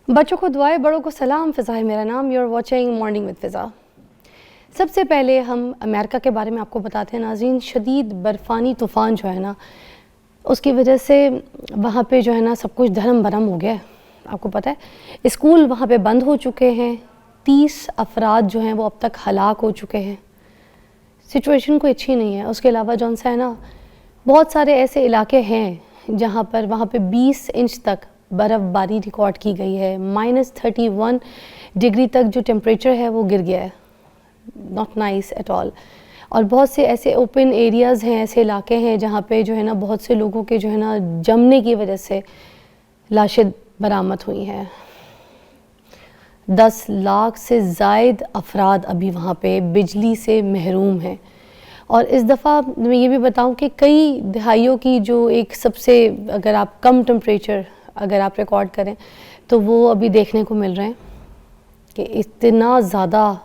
बच्चों को दुआएं, बड़ों को सलाम। फ़िज़ा है मेरा नाम। You are watching morning with Fiza. सबसे पहले हम अमेरिका के बारे में आपको बताते हैं नाज़रीन। शदीद बर्फ़ानी तूफ़ान जो है ना, उसकी वजह से वहाँ पे जो है ना सब कुछ धर्म भरम हो गया है। आपको पता है स्कूल वहाँ पे बंद हो चुके हैं। 30 अफराद जो हैं वो अब तक हलाक हो चुके हैं। सिचुएशन कोई अच्छी नहीं है। उसके अलावा जौन सा है ना, बहुत सारे ऐसे इलाके हैं जहाँ पर वहाँ पे 20 इंच तक बर्फ़बारी रिकॉर्ड की गई है। -31 डिग्री तक जो टेम्परेचर है वो गिर गया है। Not nice at all. और बहुत से ऐसे ओपन एरियाज़ हैं, ऐसे इलाके हैं जहाँ पे जो है ना बहुत से लोगों के जो है ना जमने की वजह से लाशें बरामद हुई हैं। 10 लाख से ज़ायद अफराद अभी वहाँ पे बिजली से महरूम हैं। और इस दफ़ा मैं ये भी बताऊं कि कई दहाइयों की जो एक सबसे, अगर आप कम टेम्परेचर अगर आप रिकॉर्ड करें तो वो अभी देखने को मिल रहे हैं कि इतना ज़्यादा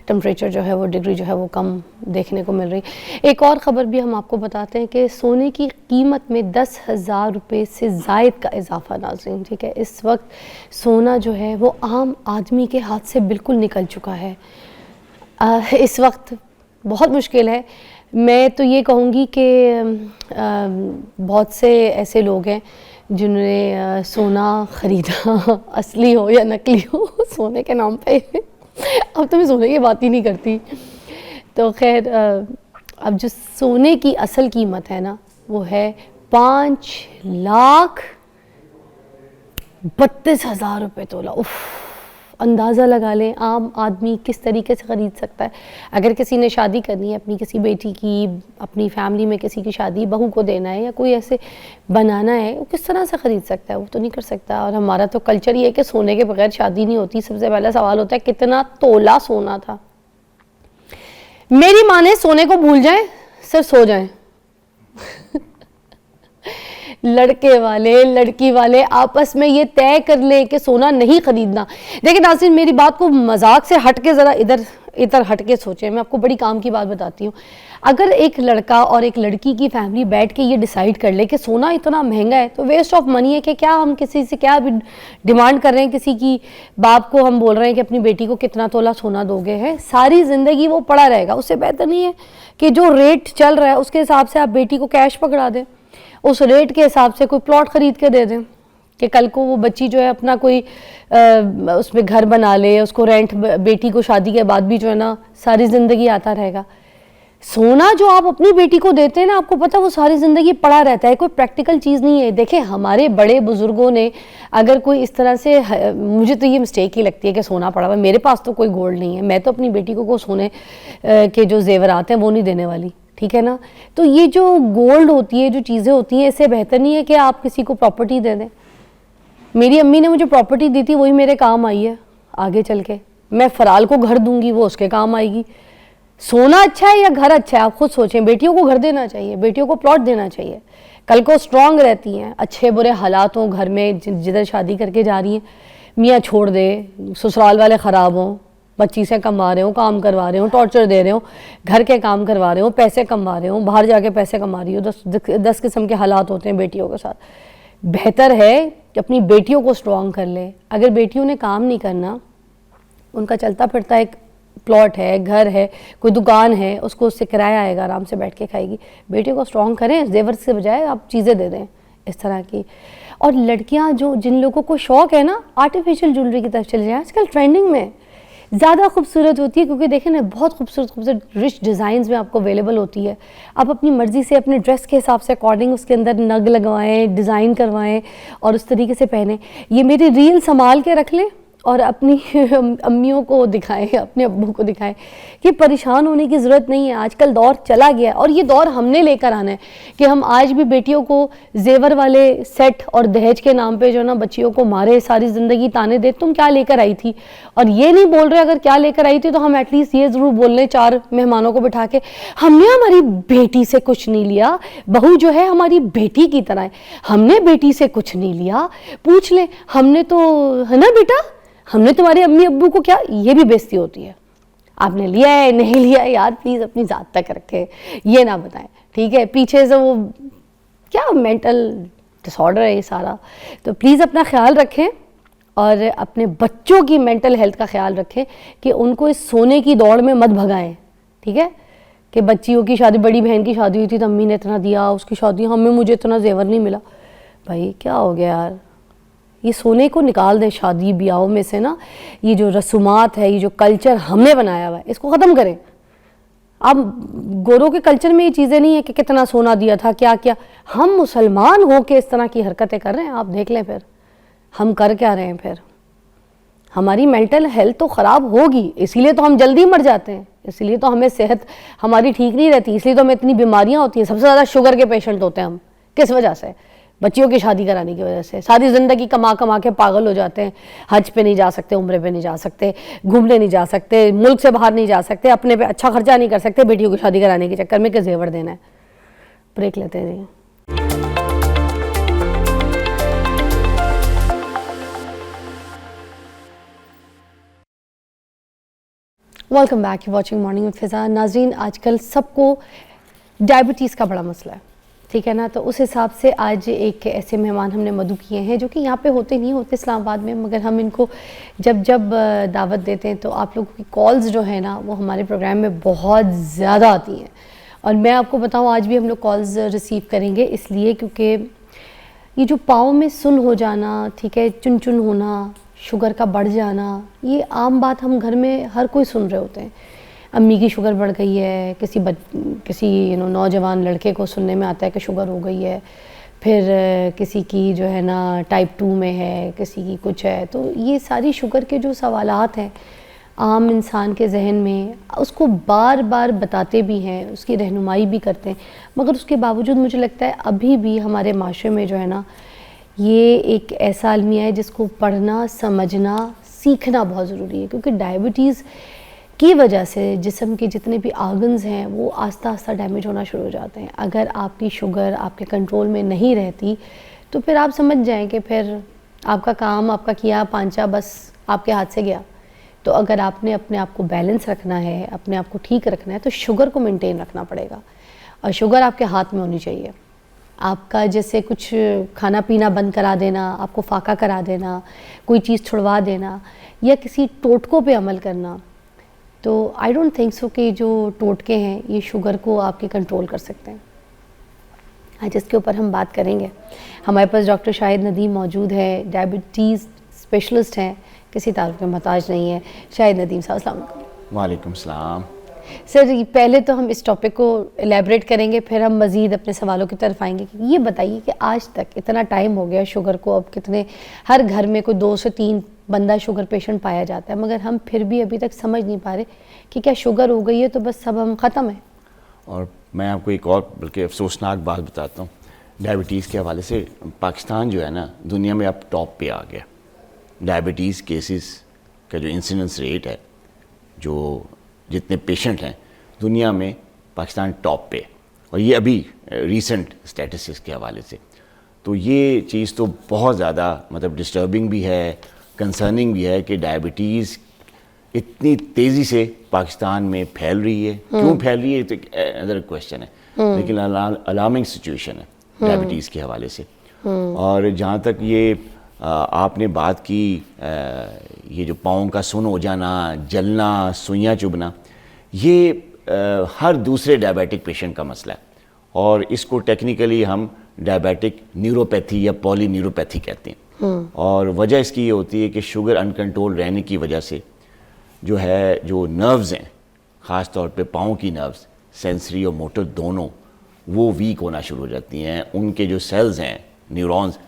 टेम्परेचर जो है वो डिग्री जो है वो कम देखने को मिल रही। एक और ख़बर भी हम आपको बताते हैं कि सोने की कीमत में 10,000 रुपये से ज़ायद का इजाफा नाज़रीन। ठीक है, इस वक्त सोना जो है वो आम आदमी के हाथ से बिल्कुल निकल चुका है। इस वक्त बहुत मुश्किल है। मैं तो ये कहूँगी कि बहुत से ऐसे लोग हैं जिन्होंने सोना ख़रीदा, असली हो या नकली हो, सोने के नाम पे। अब तो मैं सोने की बात ही नहीं करती। तो खैर, अब जो सोने की असल कीमत है ना वो है 5,32,000 रुपये तोला। उफ़, अंदाज़ा लगा लें आम आदमी किस तरीके से ख़रीद सकता है। अगर किसी ने शादी करनी है अपनी किसी बेटी की, अपनी फैमिली में किसी की शादी बहू को देना है या कोई ऐसे बनाना है, वो किस तरह से ख़रीद सकता है? वो तो नहीं कर सकता। और हमारा तो कल्चर ये है कि सोने के बगैर शादी नहीं होती। सबसे पहला सवाल होता है कितना तोला सोना था। मेरी माँ ने सोने को भूल जाए, सिर्फ सो जाए। लड़के वाले लड़की वाले आपस में ये तय कर लें कि सोना नहीं खरीदना। देखिए नाज़रीन, मेरी बात को मजाक से हट के ज़रा इधर हट के सोचें। मैं आपको बड़ी काम की बात बताती हूँ। अगर एक लड़का और एक लड़की की फैमिली बैठ के ये डिसाइड कर ले कि सोना इतना महंगा है तो वेस्ट ऑफ मनी है कि क्या हम किसी से क्या अभी डिमांड कर रहे हैं, किसी की बाप को हम बोल रहे हैं कि अपनी बेटी को कितना तोला सोना दोगे। है सारी ज़िंदगी वो पड़ा रहेगा। उससे बेहतर नहीं है कि जो रेट चल रहा है उसके हिसाब से आप बेटी को कैश पकड़ा दें, उस रेट के हिसाब से कोई प्लॉट ख़रीद के दे दें कि कल को वो बच्ची जो है अपना कोई उसमें घर बना ले, उसको रेंट, बेटी को शादी के बाद भी जो है ना सारी ज़िंदगी आता रहेगा। सोना जो आप अपनी बेटी को देते हैं ना, आपको पता है वो सारी ज़िंदगी पड़ा रहता है, कोई प्रैक्टिकल चीज़ नहीं है। देखें हमारे बड़े बुज़ुर्गों ने अगर कोई इस तरह से, मुझे तो ये मिस्टेक ही लगती है कि सोना पड़ा हुआ। मेरे पास तो कोई गोल्ड नहीं है, मैं तो अपनी बेटी को सोने के जो जेवरात हैं वो नहीं देने वाली। ठीक है ना। तो ये जो गोल्ड होती है, जो चीज़ें होती हैं, इससे बेहतर नहीं है कि आप किसी को प्रॉपर्टी दे दें। मेरी अम्मी ने मुझे प्रॉपर्टी दी थी, वही मेरे काम आई है आगे चल के। मैं फराल को घर दूंगी, वो उसके काम आएगी। सोना अच्छा है या घर अच्छा है, आप खुद सोचें। बेटियों को घर देना चाहिए, बेटियों को प्लॉट देना चाहिए। कल को स्ट्रांग रहती हैं, अच्छे बुरे हालात हों घर में, जिधर शादी करके जा रही हैं, मियाँ छोड़ दे, ससुराल वाले ख़राब हों, बच्ची से कमा रहे हो, काम करवा रहे हो, टॉर्चर दे रहे हो, घर के काम करवा रहे हो, पैसे कमा रहे हो, बाहर जाके पैसे कमा रही हो, 10 किस्म के हालात होते हैं बेटियों के साथ। बेहतर है कि अपनी बेटियों को स्ट्रॉन्ग कर ले। अगर बेटियों ने काम नहीं करना, उनका चलता फिरता एक प्लॉट है, घर है, कोई दुकान है, उसको उससे किराया आएगा, आराम से बैठ के खाएगी। बेटियों को स्ट्रॉन्ग करें, जेवर से बजाय आप चीज़ें दे दें इस तरह की। और लड़कियाँ जो, जिन लोगों को शौक़ है ना आर्टिफिशियल ज्वेलरी की तरफ चले जाएँ, आजकल ट्रेंडिंग में ज़्यादा खूबसूरत होती है, क्योंकि देखें ना बहुत खूबसूरत रिच डिज़ाइंस में आपको अवेलेबल होती है। आप अपनी मर्ज़ी से अपने ड्रेस के हिसाब से अकॉर्डिंग उसके अंदर नग लगवाएं, डिज़ाइन करवाएं और उस तरीके से पहने। ये मेरी रील संभाल के रख लें और अपनी अम्मियों को दिखाएं, अपने अब्बू को दिखाएं कि परेशान होने की ज़रूरत नहीं है। आजकल दौर चला गया और ये दौर हमने लेकर आना है कि हम आज भी बेटियों को जेवर वाले सेट और दहेज के नाम पे जो ना बच्चियों को मारे, सारी ज़िंदगी ताने दे, तुम क्या लेकर आई थी। और ये नहीं बोल रहे अगर क्या लेकर आई थी तो हम एटलीस्ट ये ज़रूर बोल लें 4 मेहमानों को बिठा के, हमने हमारी बेटी से कुछ नहीं लिया, बहू जो है हमारी बेटी की तरह है, हमने बेटी से कुछ नहीं लिया। पूछ लें हमने तो, है ना बेटा, हमने तुम्हारे अम्मी अब्बू को क्या। ये भी बेइज्जती होती है। आपने लिया है नहीं लिया है, यार प्लीज़ अपनी ज़ात तक रखें, ये ना बताएं। ठीक है, पीछे से वो क्या मेंटल डिसऑर्डर है ये सारा। तो प्लीज़ अपना ख्याल रखें और अपने बच्चों की मेंटल हेल्थ का ख्याल रखें कि उनको इस सोने की दौड़ में मत भगाएं, ठीक है। कि बच्चियों की शादी, बड़ी बहन की शादी हुई थी तो अम्मी ने इतना दिया, उसकी शादी हमें, मुझे इतना जेवर नहीं मिला। भाई क्या हो गया यार, ये सोने को निकाल दें शादी ब्याहों में से ना। ये जो रसूमात है, ये जो कल्चर हमने बनाया हुआ है, इसको ख़त्म करें। अब गोरों के कल्चर में ये चीज़ें नहीं है कि कितना सोना दिया था, क्या क्या। हम मुसलमान हो के इस तरह की हरकतें कर रहे हैं, आप देख लें फिर हम कर क्या रहे हैं। फिर हमारी मेंटल हेल्थ तो ख़राब होगी, इसीलिए तो हम जल्दी मर जाते हैं, इसीलिए तो हमें सेहत हमारी ठीक नहीं रहती, इसलिए तो हमें इतनी बीमारियां होती हैं। सबसे ज़्यादा शुगर के पेशेंट होते हैं हम, किस वजह से? बच्चियों की शादी कराने की वजह से। सारी ज़िंदगी कमा कमा के पागल हो जाते हैं, हज पे नहीं जा सकते, उम्रे पे नहीं जा सकते, घूमने नहीं जा सकते, मुल्क से बाहर नहीं जा सकते, अपने पे अच्छा खर्चा नहीं कर सकते, बेटियों की शादी कराने के चक्कर में कि जेवर देना है। ब्रेक लेते हैं। Welcome back, you watching morning with Fiza. नाज़रीन, आजकल सबको डायबिटीज़ का बड़ा मसला है, ठीक है ना। तो उस हिसाब से आज एक ऐसे मेहमान हमने मदू किए हैं जो कि यहाँ पे होते नहीं होते इस्लामाबाद में, मगर हम इनको जब जब दावत देते हैं तो आप लोगों की कॉल्स जो है ना वो हमारे प्रोग्राम में बहुत ज़्यादा आती हैं। और मैं आपको बताऊँ, आज भी हम लोग कॉल्स रिसीव करेंगे इसलिए क्योंकि ये जो पाँव में सुन हो जाना, ठीक है, चुन चुन होना, शुगर का बढ़ जाना, ये आम बात हम घर में हर कोई सुन रहे होते हैं। अम्मी की शुगर बढ़ गई है, किसी नौजवान लड़के को सुनने में आता है कि शुगर हो गई है, फिर किसी की जो है ना टाइप 2 में है, किसी की कुछ है। तो ये सारी शुगर के जो सवालात हैं आम इंसान के जहन में, उसको बार बार बताते भी हैं, उसकी रहनुमाई भी करते हैं, मगर उसके बावजूद मुझे लगता है अभी भी हमारे माशरे में जो है ना ये एक ऐसा अलमिया है जिसको पढ़ना, समझना, सीखना बहुत ज़रूरी है। क्योंकि डायबिटीज़ की वजह से जिस्म के जितने भी आर्गन्स हैं वो आस्ता आस्ता डैमेज होना शुरू हो जाते हैं। अगर आपकी शुगर आपके कंट्रोल में नहीं रहती तो फिर आप समझ जाएं कि फिर आपका काम, आपका किया पांचा बस आपके हाथ से गया। तो अगर आपने अपने आप को बैलेंस रखना है, अपने आप को ठीक रखना है, तो शुगर को मेंटेन रखना पड़ेगा। और शुगर आपके हाथ में होनी चाहिए। आपका जैसे कुछ खाना पीना बंद करा देना, आपको फाका करा देना, कोई चीज़ छुड़वा देना या किसी टोटकों पे अमल करना, तो आई डोंट थिंक सो कि जो टोटके हैं ये शुगर को आपके कंट्रोल कर सकते हैं। आज इसके ऊपर हम बात करेंगे। हमारे पास डॉक्टर शाहिद नदीम मौजूद है, डायबिटीज़ स्पेशलिस्ट हैं, किसी तारुफ के मोहताज नहीं है। शाहिद नदीम साहब, अस्सलाम वालेकुम। वालेकुम सलाम। सर, पहले तो हम इस टॉपिक को एलेबरेट करेंगे, फिर हम मज़ीद अपने सवालों की तरफ आएंगे। ये बताइए कि आज तक इतना टाइम हो गया शुगर को, अब कितने हर घर में कोई 2 से 3 बंदा शुगर पेशेंट पाया जाता है, मगर हम फिर भी अभी तक समझ नहीं पा रहे कि क्या शुगर हो गई है तो बस सब हम ख़त्म है। और मैं आपको एक और बल्कि अफसोसनाक बात बताता हूँ डायबिटीज़ के हवाले से। पाकिस्तान जो है ना दुनिया में अब टॉप पे आ गया। डायबिटीज़ केसेस का जो इंसिडेंस रेट है, जो जितने पेशेंट हैं दुनिया में, पाकिस्तान टॉप पे। और ये अभी रीसेंट स्टैटिस्टिक्स के हवाले से, तो ये चीज़ तो बहुत ज़्यादा मतलब डिस्टर्बिंग भी है, कंसर्निंग भी है कि डायबिटीज़ इतनी तेज़ी से पाकिस्तान में फैल रही है। क्यों फैल रही है तो अदर क्वेश्चन है, लेकिन अलार्मिंग सिचुएशन है डायबिटीज़ के हवाले से। और जहाँ तक ये आपने बात की, ये जो पाँव का सुन हो जाना, जलना, सुइयाँ चुभना, ये हर दूसरे डायबिटिक पेशेंट का मसला है। और इसको टेक्निकली हम डायबिटिक न्यूरोपैथी या पॉलीन्यूरोपैथी कहते हैं। और वजह इसकी ये होती है कि शुगर अनकंट्रोल रहने की वजह से जो नर्व्स हैं, ख़ास तौर पे पाँव की नर्व्स, सेंसरी और मोटर दोनों, वो वीक होना शुरू हो जाती हैं। उनके जो सेल्स हैं, न्यूरॉन्स,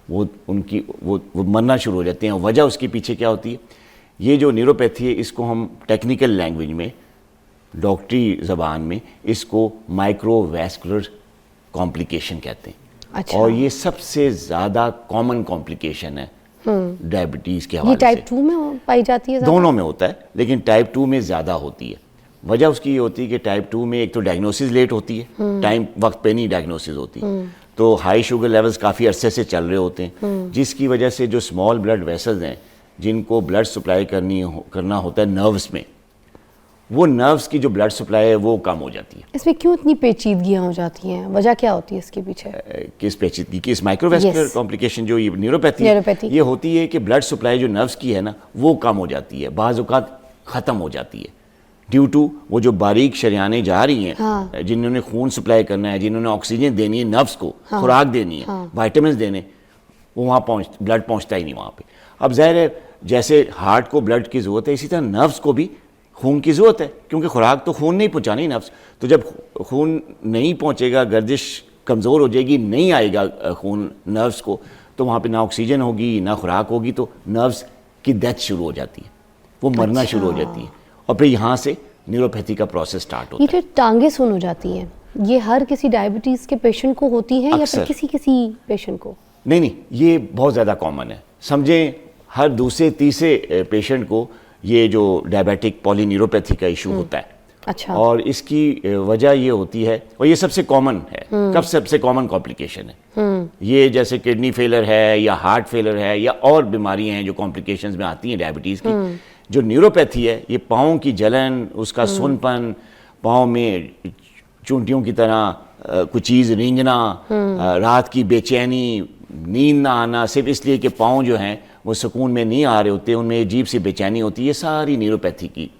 वो मरना शुरू हो जाते हैं। वजह उसके पीछे क्या होती है? ये जो न्यूरोपैथी है, इसको हम टेक्निकल लैंग्वेज में, डॉक्टरी ज़बान में, इसको माइक्रोवैस्कुलर कॉम्प्लिकेशन कहते हैं। अच्छा। और ये सबसे ज़्यादा कॉमन कॉम्प्लिकेशन है डायबिटीज़ के हवाले से। ये टाइप 2 में पाई जाती है? दोनों में होता है, लेकिन टाइप 2 में ज़्यादा होती है। वजह उसकी ये होती है कि टाइप 2 में एक तो डायग्नोसिस लेट होती है, टाइम वक्त पे नहीं डायग्नोसिस होती, तो हाई शुगर लेवल्स काफ़ी अरसे से चल रहे होते हैं, जिसकी वजह से जो स्मॉल ब्लड वेसल्स हैं जिनको ब्लड सप्लाई करना होता है नर्व्स में, वो नर्व्स की जो ब्लड सप्लाई है वो कम हो जाती है। इसमें क्यों इतनी पेचीदगियां हो जाती हैं, वजह क्या होती है इसके पीछे? किस पेचीदगी की? इस माइक्रोवेस्कुलर Yes. कॉम्प्लिकेशन जो ये न्यूरोपैथी Neuropathy. ये होती है कि ब्लड सप्लाई जो नर्व्स की है ना वो कम हो जाती है, बाज़ औक़ात ख़त्म हो जाती है ड्यू टू वो जो बारीक शरियानें जा रही हैं, हाँ. जिन्होंने खून सप्लाई करना है, जिन्होंने ऑक्सीजन देनी है नर्व्स को, हाँ. खुराक देनी है, हाँ. वाइटामिन देने, वो वहाँ ब्लड पहुँचता ही नहीं वहाँ पे। अब ज़ाहिर है जैसे हार्ट को ब्लड की ज़रूरत है इसी तरह नर्व्स को भी खून की ज़रूरत है, क्योंकि खुराक तो खून नहीं पहुँचानी नर्व्स। तो जब खून नहीं पहुँचेगा, गर्दिश कमज़ोर हो जाएगी, नहीं आएगा खून नर्व्स को, तो वहाँ पे ना ऑक्सीजन होगी ना खुराक होगी, तो नर्व्स की डेथ शुरू हो जाती है, वो मरना शुरू हो जाती है, और फिर यहाँ से न्यूरोपैथी का प्रोसेस स्टार्ट होता ये जो टांगे सुन हो जाती हैं, ये हर किसी डायबिटीज़ के पेशेंट को होती हैं या फिर अक्सर। किसी पेशेंट को? नहीं, ये बहुत ज़्यादा कॉमन है। समझें हर दूसरे तीसरे पेशेंट को ये जो डायबिटिक पॉलीन्यूरोपैथी का इशू होता है। अच्छा। और इसकी वजह ये होती है, और ये सबसे कॉमन है, कब सबसे कॉमन कॉम्प्लिकेशन है ये, जैसे किडनी फेलर है या हार्ट फेलर है या और बीमारियां हैं जो कॉम्प्लिकेशंस में आती हैं डायबिटीज़ की। जो न्यूरोपैथी है ये पाँव की जलन, उसका सुनपन, पाँव में चूंटियों की तरह कुछ चीज़ रेंगना, रात की बेचैनी, नींद ना आना सिर्फ इसलिए कि पाँव जो हैं वो सुकून में नहीं आ रहे होते, उनमें अजीब सी बेचैनी होती है, ये सारी न्यूरोपैथी की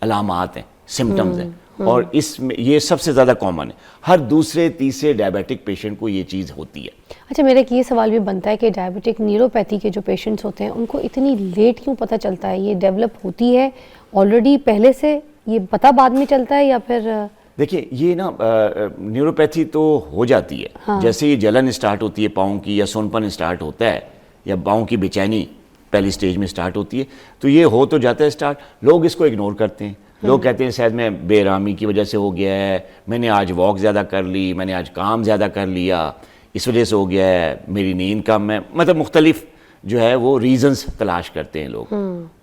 अलामात हैं, सिम्टम्स हैं। और इसमें ये सबसे ज़्यादा कॉमन है, हर दूसरे तीसरे डायबिटिक पेशेंट को ये चीज़ होती है। अच्छा, मेरा एक ये सवाल भी बनता है कि डायबिटिक न्यूरोपैथी के जो पेशेंट्स होते हैं उनको इतनी लेट क्यों पता चलता है? ये डेवलप होती है ऑलरेडी पहले से, ये पता बाद में चलता है या फिर? देखिए ये ना न्यूरोपैथी तो हो जाती है, हाँ. जैसे ये जलन स्टार्ट होती है पाँव की, या सोनपन स्टार्ट होता है, या पाँव की बेचैनी पहली स्टेज में स्टार्ट होती है, तो ये हो तो जाता है स्टार्ट। लोग इसको इग्नोर करते हैं, लोग कहते हैं शायद मैं बेरामी की वजह से हो गया है, मैंने आज वॉक ज़्यादा कर ली, मैंने आज काम ज़्यादा कर लिया, इस वजह से हो गया है, मेरी नींद कम है, मतलब मुख्तलिफ जो है वो रीज़न्स तलाश करते हैं लोग।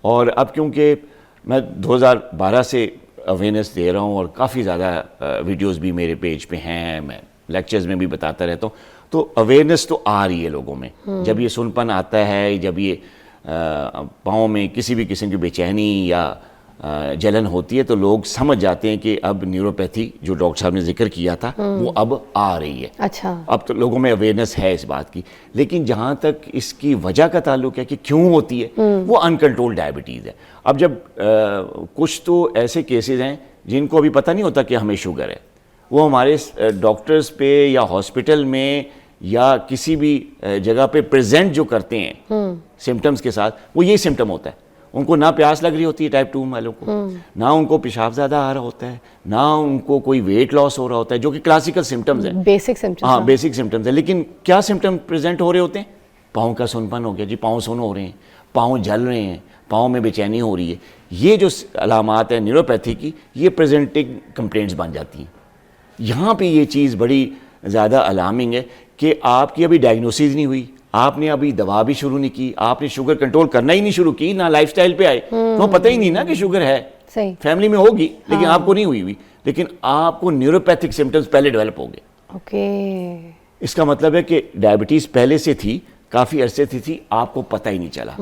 और अब क्योंकि मैं 2012 से अवेयरनेस दे रहा हूँ और काफ़ी ज़्यादा वीडियोस भी मेरे पेज पे हैं, मैं लेक्चर्स में भी बताता रहता हूँ, तो अवेयरनेस तो आ रही है लोगों में। जब ये सुनपन आता है, जब ये पाँव में किसी भी किस्म की बेचैनी या जलन होती है, तो लोग समझ जाते हैं कि अब न्यूरोपैथी जो डॉक्टर साहब ने जिक्र किया था वो अब आ रही है। अच्छा। अब तो लोगों में अवेयरनेस है इस बात की। लेकिन जहाँ तक इसकी वजह का ताल्लुक है कि क्यों होती है, वो अनकंट्रोल्ड डायबिटीज़ है। अब जब कुछ तो ऐसे केसेस हैं जिनको अभी पता नहीं होता कि हमें शुगर है, वो हमारे डॉक्टर्स पे या हॉस्पिटल में या किसी भी जगह पे प्रेजेंट जो करते हैं सिम्टम्स के साथ, वो यही सिम्टम होता है। उनको ना प्यास लग रही होती है टाइप 2 वालों को, ना उनको पेशाब ज़्यादा आ रहा होता है, ना उनको कोई वेट लॉस हो रहा होता है, जो कि क्लासिकल सिम्टम्स है, बेसिक सिम्टम्स। हाँ, बेसिक सिम्टम्स है। लेकिन क्या सिम्टम प्रेजेंट हो रहे होते हैं? पाँव का सुनपन हो गया जी, पाँव सुन हो रहे हैं, पाँव जल रहे हैं, पाँव में बेचैनी हो रही है। ये जो अलामात है न्यूरोपैथी की, ये प्रेजेंटिंग कंप्लेंट्स बन जाती हैं। यहाँ पे ये चीज़ बड़ी ज़्यादा अलार्मिंग है कि आपकी अभी डायग्नोसिस नहीं हुई, आपने अभी दवा भी शुरू नहीं की, आपने शुगर कंट्रोल करना ही नहीं शुरू की, ना लाइफस्टाइल पे आए, तो पता ही नहीं ना कि शुगर है। सही। फैमिली में होगी लेकिन आपको नहीं हुई, लेकिन आपको न्यूरोपैथिक सिम्टम्स पहले डेवलप हो गए। ओके। इसका मतलब है कि डायबिटीज़ पहले से थी, काफ़ी अरसे थी, आपको पता ही नहीं चला।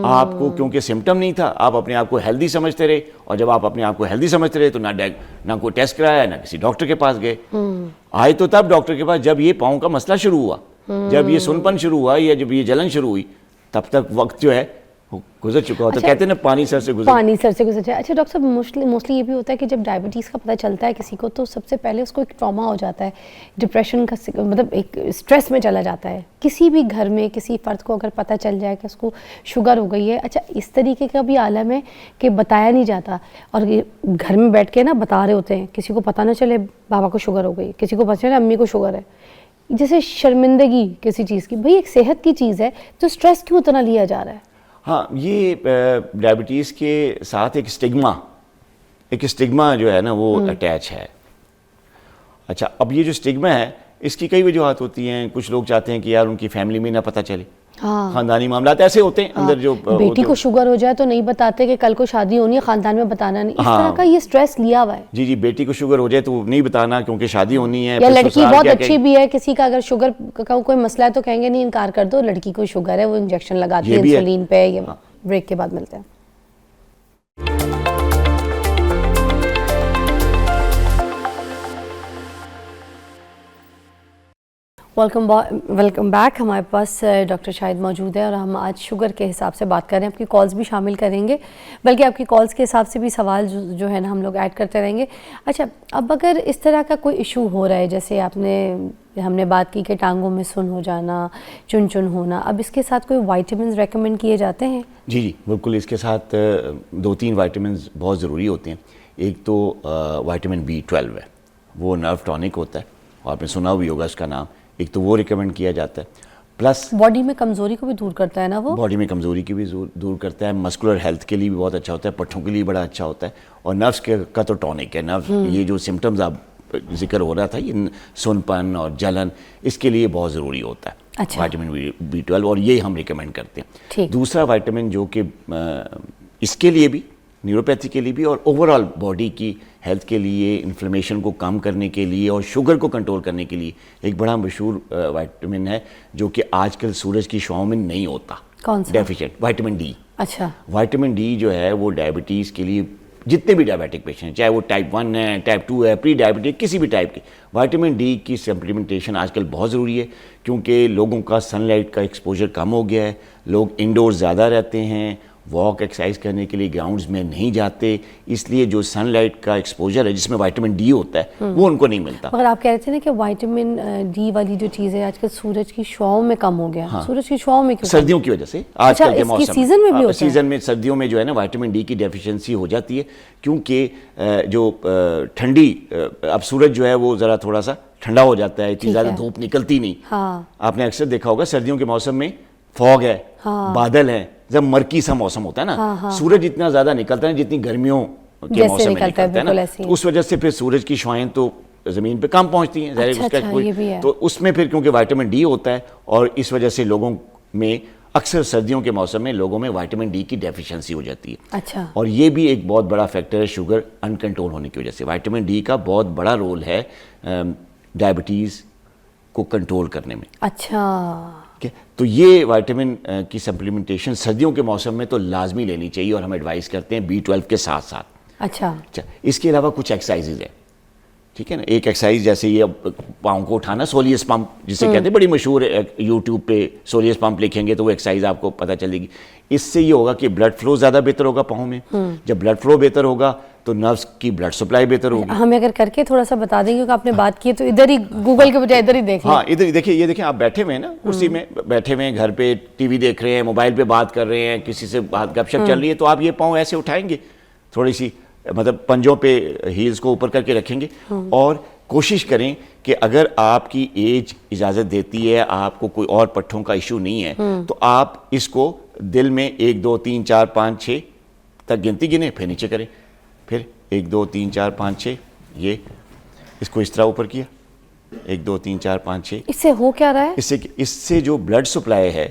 आपको क्योंकि सिम्टम नहीं था, आप अपने आप को हेल्दी समझते रहे, और जब आप अपने आप को हेल्दी समझते रहे तो ना कोई टेस्ट कराया, ना किसी डॉक्टर के पास गए। आए तो तब डॉक्टर के पास जब ये पाँव का मसला शुरू हुआ, जब ये सुनपन शुरू हुआ या जब ये जलन शुरू हुई, तब तक वक्त जो है गुजर चुका होता। अच्छा, कहते हैं ना पानी सर से गुजर। जाए। अच्छा डॉक्टर साहब, मोस्टली ये भी होता है कि जब डायबिटीज़ का पता चलता है किसी को, तो सबसे पहले उसको एक ट्रॉमा हो जाता है, डिप्रेशन का, मतलब एक स्ट्रेस में चला जाता है। किसी भी घर में किसी फ़र्द को अगर पता चल जाए कि उसको शुगर हो गई है, अच्छा इस तरीके का भी आलम है कि बताया नहीं जाता, और घर में बैठ के ना बता रहे होते हैं, किसी को पता ना चले बाबा को शुगर हो गई, किसी को पता चले अम्मी को शुगर है, जैसे शर्मिंदगी किसी चीज़ की। भाई एक सेहत की चीज़ है, तो स्ट्रेस क्यों उतना लिया जा रहा है? हाँ, ये डायबिटीज़ के साथ एक स्टिग्मा जो है ना वो अटैच है। अच्छा, अब ये जो स्टिग्मा है इसकी कई वजूहत होती हैं। कुछ लोग चाहते हैं कि यार उनकी फैमिली में ना पता चले, हाँ। खानदानी मामलात ऐसे होते हैं अंदर जो बेटी को शुगर हो जाए तो नहीं बताते कि कल को शादी होनी है, खानदान में बताना नहीं, इस तरह का ये स्ट्रेस लिया हुआ है। जी, बेटी को शुगर हो जाए तो नहीं बताना क्योंकि शादी होनी है। या लड़की बहुत अच्छी भी है, किसी का अगर शुगर का कोई मसला है तो कहेंगे नहीं, इनकार कर दो, लड़की को शुगर है, वो इंजेक्शन लगाती है इंसुलिन पे। ये ब्रेक के बाद मिलते हैं। Welcome back. हमारे पास डॉक्टर शाहिद मौजूद है और हम आज शुगर के हिसाब से बात कर रहे हैं। आपकी कॉल्स भी शामिल करेंगे, बल्कि आपकी कॉल्स के हिसाब से भी सवाल जो है ना हम लोग ऐड करते रहेंगे। अच्छा, अब अगर इस तरह का कोई इशू हो रहा है, जैसे हमने बात की कि टांगों में सुन हो जाना, चुन चुन होना, अब इसके साथ कोई वाइटामिन रेकमेंड किए जाते हैं? जी जी बिल्कुल, इसके साथ 2-3 वाइटामिन बहुत ज़रूरी होते हैं। एक तो वाइटामिन B12 है, वो नर्व टॉनिक होता है, और आपने सुना भी होगा उसका नाम। एक तो वो रिकमेंड किया जाता है, प्लस बॉडी में कमज़ोरी को भी दूर करता है ना वो? बॉडी में कमज़ोरी की भी दूर करता है, मस्कुलर हेल्थ के लिए भी बहुत अच्छा होता है, पट्ठों के लिए बड़ा अच्छा होता है, और नर्व्स का तो टॉनिक है। नर्व ये जो सिम्टम्स आप जिक्र हो रहा था, ये सुनपन और जलन, इसके लिए बहुत ज़रूरी होता है। अच्छा। वाइटामिन B12, और ये हम रिकमेंड करते हैं। ठीक। दूसरा वाइटामिन जो कि इसके लिए भी, न्यूरोपैथी के लिए भी, और ओवरऑल बॉडी की हेल्थ के लिए, इन्फ्लेमेशन को कम करने के लिए और शुगर को कंट्रोल करने के लिए एक बड़ा मशहूर वाइटामिन है, जो कि आजकल सूरज की छांव में नहीं होता। कौन सा? Deficient vitamin D. अच्छा। वाइटामिन डी जो है वो डायबिटीज़ के लिए, जितने भी डायबिटिक पेशेंट हैं, चाहे वो टाइप 1 है, टाइप 2 है, प्री डायबिटिक, किसी भी टाइप की, वाइटामिन डी की सप्लीमेंटेशन आजकल बहुत ज़रूरी है, क्योंकि लोगों का सनलाइट का एक्सपोजर कम हो गया है, लोग इंडोर ज़्यादा रहते हैं, वॉक एक्सरसाइज करने के लिए ग्राउंड्स में नहीं जाते, इसलिए जो सनलाइट का एक्सपोजर है जिसमें वाइटामिन डी होता है वो उनको नहीं मिलता। मगर आप कह रहे थे ना कि वाइटामिन डी वाली जो चीज़ है आजकल सूरज की छांव में कम हो गया। हाँ। सूरज की छांव में क्यों? सर्दियों की वजह से। अच्छा, आजकल के इसकी मौसम सीजन में भी होता है? सीजन में, सर्दियों में जो है ना वाइटामिन डी की डेफिशिएंसी हो जाती है, क्योंकि जो ठंडी, अब सूरज जो है वो ज़रा थोड़ा सा ठंडा हो जाता है, इतनी ज़्यादा धूप निकलती नहीं। हाँ। आपने अक्सर देखा होगा सर्दियों के मौसम में फॉग है, बादल है, जब मर्की सा मौसम होता है ना, सूरज इतना ज्यादा निकलता है जितनी गर्मियों के मौसम में निकलता है ना, तो उस वजह से फिर सूरज की छाएं तो जमीन पे कम पहुंचती हैं। अच्छा, ये भी है। तो उसमें फिर क्योंकि विटामिन डी होता है, और इस वजह से लोगों में अक्सर सर्दियों के मौसम में लोगों में विटामिन डी की डेफिशिएंसी हो जाती है। अच्छा। और ये भी एक बहुत बड़ा फैक्टर है शुगर अनकंट्रोल होने की वजह से। विटामिन डी का बहुत बड़ा रोल है डायबिटीज़ को कंट्रोल करने में। अच्छा। तो ये विटामिन की सप्लीमेंटेशन सर्दियों के मौसम में तो लाजमी लेनी चाहिए, और हम एडवाइस करते हैं B12 के साथ साथ। अच्छा। इसके अलावा कुछ एक्सरसाइजेज हैं, ठीक है ना। एक एक्सरसाइज जैसे ये पाँव को उठाना, सोलियस पंप जिसे कहते हैं, बड़ी मशहूर है, यूट्यूब पे सोलियस पंप लिखेंगे तो वो एक्सरसाइज आपको पता चलेगी। इससे ये होगा कि ब्लड फ्लो ज़्यादा बेहतर होगा पाँव में। जब ब्लड फ्लो बेहतर होगा तो नर्व्स की ब्लड सप्लाई बेहतर होगी। हमें अगर करके थोड़ा सा बता देंगे, क्योंकि आपने बात की है तो इधर ही गूगल के बजाय इधर ही देख लें। हाँ, इधर देखिए, ये देखिए आप बैठे हुए हैं ना, कुर्सी में बैठे हुए हैं, घर पे टीवी देख रहे हैं, मोबाइल पे बात कर रहे हैं, किसी से बात गपशप चल रही है, तो आप ये पाँव ऐसे उठाएंगे, थोड़ी सी मतलब पंजों पे हील्स को ऊपर करके रखेंगे, और कोशिश करें कि अगर आपकी एज इजाज़त देती है, आपको कोई और पट्ठों का इशू नहीं है, तो आप इसको दिल में 1 2 3 4 5 6 तक गिनती गिने, फिर नीचे करें, फिर 1 2 3 4 5 6, ये इसको इस तरह ऊपर किया, 1 2 3 4 5 6। इससे हो क्या रहा है? इससे जो ब्लड सप्लाई है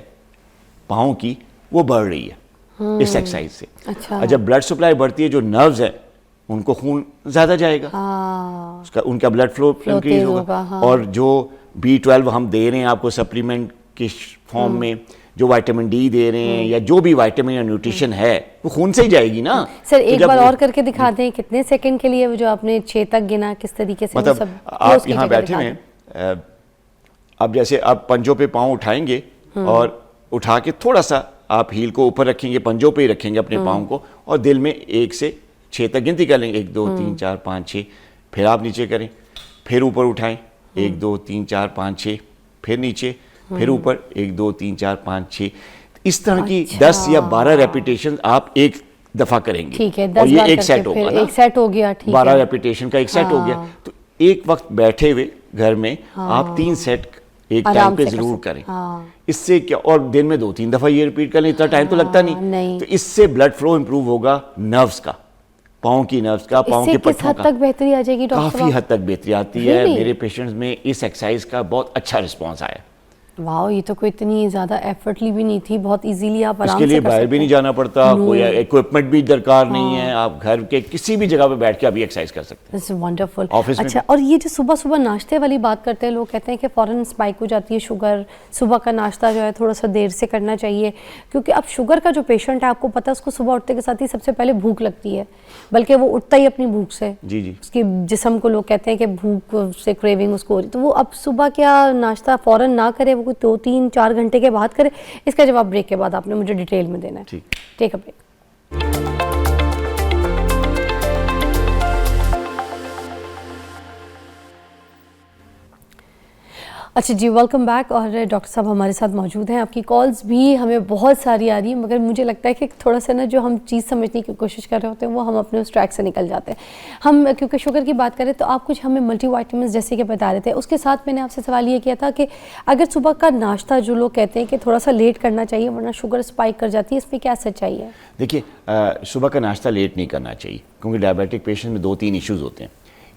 पाँव की वो बढ़ रही है इस एक्सरसाइज से। अच्छा। और जब ब्लड सप्लाई बढ़ती है, जो नर्व्स हैं उनको खून ज़्यादा जाएगा, उनका ब्लड फ्लो इंक्रीज होगा। हाँ। और जो B12 हम दे रहे हैं आपको सप्लीमेंट के फॉर्म में, जो विटामिन डी दे रहे हैं, या जो भी विटामिन या न्यूट्रिशन है, वो खून से ही जाएगी ना। सर एक बार और करके दिखा दें, कितने सेकंड के लिए जो आपने 6 तक गिना, किस तरीके से? मतलब आप यहाँ बैठे हैं, अब जैसे आप पंजों पे पाँव उठाएंगे, और उठा के थोड़ा सा आप हील को ऊपर रखेंगे, पंजों पे ही रखेंगे अपने पाँव को, और दिल में 1 से 6 तक गिनती कर लेंगे, 1 2 3 4 5 6, फिर आप नीचे करें, फिर ऊपर उठाएं, 1 2 3 4 5 6, फिर नीचे, फिर ऊपर, 1 2 3 4 5 6। इस तरह की 10 या 12 रेपिटेशन आप एक दफा करेंगे। ठीक है, 10 और ये बार एक सेट होगा ना, एक सेट हो गया। ठीक है, 12 रेपिटेशन का एक सेट हो गया। तो एक वक्त बैठे हुए घर में आप 3 सेट एक टाइम पे जरूर करें। इससे क्या, और दिन में 2-3 दफा ये रिपीट करें, इतना टाइम तो लगता नहीं। तो इससे ब्लड फ्लो इंप्रूव होगा, नर्व्स का, पाँव की नर्व्स का, पाँव के पट्टों का। किस हद तक बेहतरी आ जाएगी डॉक्टर? काफी हद तक बेहतरी आती है। मेरे पेशेंट्स में इस एक्सरसाइज का बहुत अच्छा रिस्पॉन्स आया। वाह, ये तो कोई इतनी ज़्यादा एफर्टली भी नहीं थी, बहुत इजीली आप आराम इसके से लिए कर बाहर सकते भी नहीं हैं। जाना पड़ता, कोई इक्विपमेंट भी दरकार नहीं है, आप घर के किसी भी जगह पे बैठ के आप ये एक्सरसाइज कर सकते हैं। This is wonderful. ऑफिस में अच्छा, और ये जो सुबह सुबह नाश्ते वाली बात करते हैं, लोग कहते हैं कि फ़ौरन स्पाइक हो जाती है शुगर, सुबह का नाश्ता जो है थोड़ा सा देर से करना चाहिए, क्योंकि अब शुगर का जो पेशेंट है आपको पता है उसको सुबह उठते के साथ ही सबसे पहले भूख लगती है, बल्कि वो उठता ही अपनी भूख से, जी जी। उसकी जिस्म को लोग कहते हैं कि भूख से क्रेविंग उसको हो रही, तो वो अब सुबह क्या नाश्ता फ़ौरन ना करे, वो कोई 2-3-4 घंटे के बाद करे? इसका जवाब ब्रेक के बाद आपने मुझे डिटेल में देना है। ठीक। Take a break. अच्छा जी, वेलकम बैक। और डॉक्टर साहब हमारे साथ मौजूद हैं। आपकी कॉल्स भी हमें बहुत सारी आ रही है, मगर मुझे लगता है कि थोड़ा सा ना जो हम चीज़ समझने की कोशिश कर रहे होते हैं वो हम अपने उस ट्रैक से निकल जाते हैं। हम क्योंकि शुगर की बात करें तो आप कुछ हमें मल्टीविटामिन्स जैसे कि बता रहे थे, उसके साथ मैंने आपसे सवाल ये किया था कि अगर सुबह का नाश्ता जो लोग कहते हैं कि थोड़ा सा लेट करना चाहिए वरना शुगर स्पाइक कर जाती है, इसमें क्या सच्चाई है? देखिए, सुबह का नाश्ता लेट नहीं करना चाहिए, क्योंकि डायबिटिक पेशेंट में 2-3 इश्यूज़ होते हैं।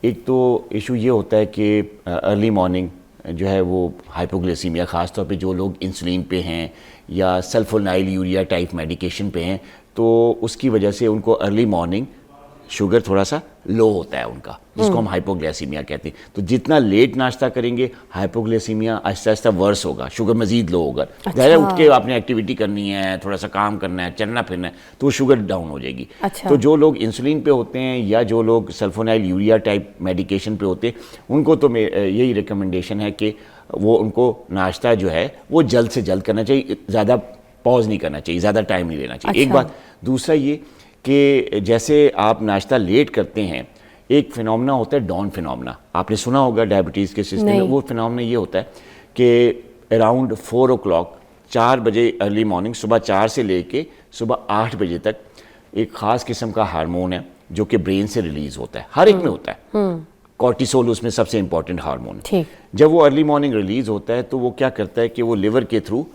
एक तो इशू ये होता है कि अर्ली मॉर्निंग जो है वो हाइपोग्लाइसीमिया, ख़ास तौर पे जो लोग इंसुलिन पे हैं या सल्फोनाइल यूरिया टाइप मेडिकेशन पे हैं, तो उसकी वजह से उनको अर्ली मॉर्निंग शुगर थोड़ा सा लो होता है उनका, जिसको हम हाइपोग्लाइसीमिया कहते हैं। तो जितना लेट नाश्ता करेंगे हाइपोग्लाइसीमिया आहिस्ता आहिस्ता वर्स होगा, शुगर मज़ीद लो होगा। ज़ाहिर है, उठ के आपने एक्टिविटी करनी है, थोड़ा सा काम करना है, चलना फिरना है, तो शुगर डाउन हो जाएगी। अच्छा। तो जो लोग इंसुलिन पे होते हैं या जो लोग सल्फोनाइल यूरिया टाइप मेडिकेशन पे होते हैं, उनको तो यही रिकमेंडेशन है कि वो उनको नाश्ता जो है वो जल्द से जल्द करना चाहिए, ज़्यादा पॉज नहीं करना चाहिए, ज़्यादा टाइम नहीं लेना चाहिए। एक बात। दूसरा ये कि जैसे आप नाश्ता लेट करते हैं, एक फिनोमेना होता है डॉन फिनोमेना, आपने सुना होगा डायबिटीज़ के सिस्टम में। वो फिनोमेना ये होता है कि अराउंड 4 o'clock, 4 बजे अर्ली मॉर्निंग, सुबह 4 से लेके सुबह 8 बजे तक एक ख़ास किस्म का हार्मोन है जो कि ब्रेन से रिलीज़ होता है, हर एक में होता है। कॉर्टिसोल उसमें सबसे इंपॉर्टेंट हार्मोन है। जब वो अर्ली मॉर्निंग रिलीज़ होता है तो वो क्या करता है कि वो लिवर के थ्रू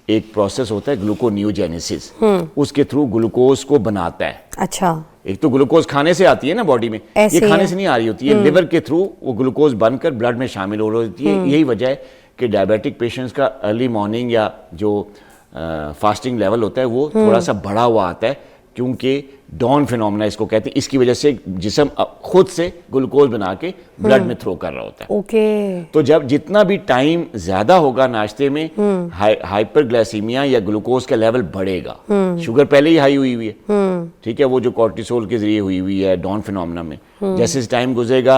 एक प्रोसेस होता है ग्लूकोनियोजेनेसिस, उसके थ्रू ग्लूकोज को बनाता है। अच्छा। एक तो ग्लूकोज खाने से आती है ना बॉडी में, ये खाने से नहीं आ रही होती है, लिवर के थ्रू वो ग्लूकोज बनकर ब्लड में शामिल हो रही होती है। यही वजह है कि डायबिटिक पेशेंट्स का अर्ली मॉर्निंग या जो फास्टिंग लेवल होता है वो थोड़ा सा बढ़ा हुआ आता है, क्योंकि डॉन फिनोमेना इसको कहते हैं। इसकी वजह से जिस्म खुद से ग्लूकोज बना के ब्लड में थ्रो कर रहा होता है। ओके। तो जब जितना भी टाइम ज्यादा होगा नाश्ते में, हाइपरग्लाइसीमिया या ग्लूकोज का लेवल बढ़ेगा। शुगर पहले ही हाई हुई हुई है, ठीक है, वो जो कॉर्टिसोल के जरिए हुई हुई है डॉन फिनोमेना में। जैसे टाइम गुजरेगा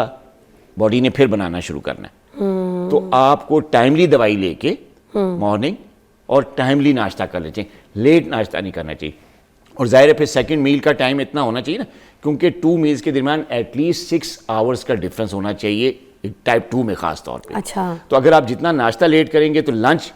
बॉडी ने फिर बनाना शुरू करना है। तो आपको टाइमली दवाई लेके मॉर्निंग और टाइमली नाश्ता कर लेना चाहिए, लेट नाश्ता नहीं करना चाहिए। और जाहिर है फिर सेकंड मील का टाइम इतना होना चाहिए ना, क्योंकि 2 मील्स के दरमियान एटलीस्ट 6 hours का डिफरेंस होना चाहिए टाइप 2 में खास तौर पे। अच्छा। तो अगर आप जितना नाश्ता लेट करेंगे तो लंच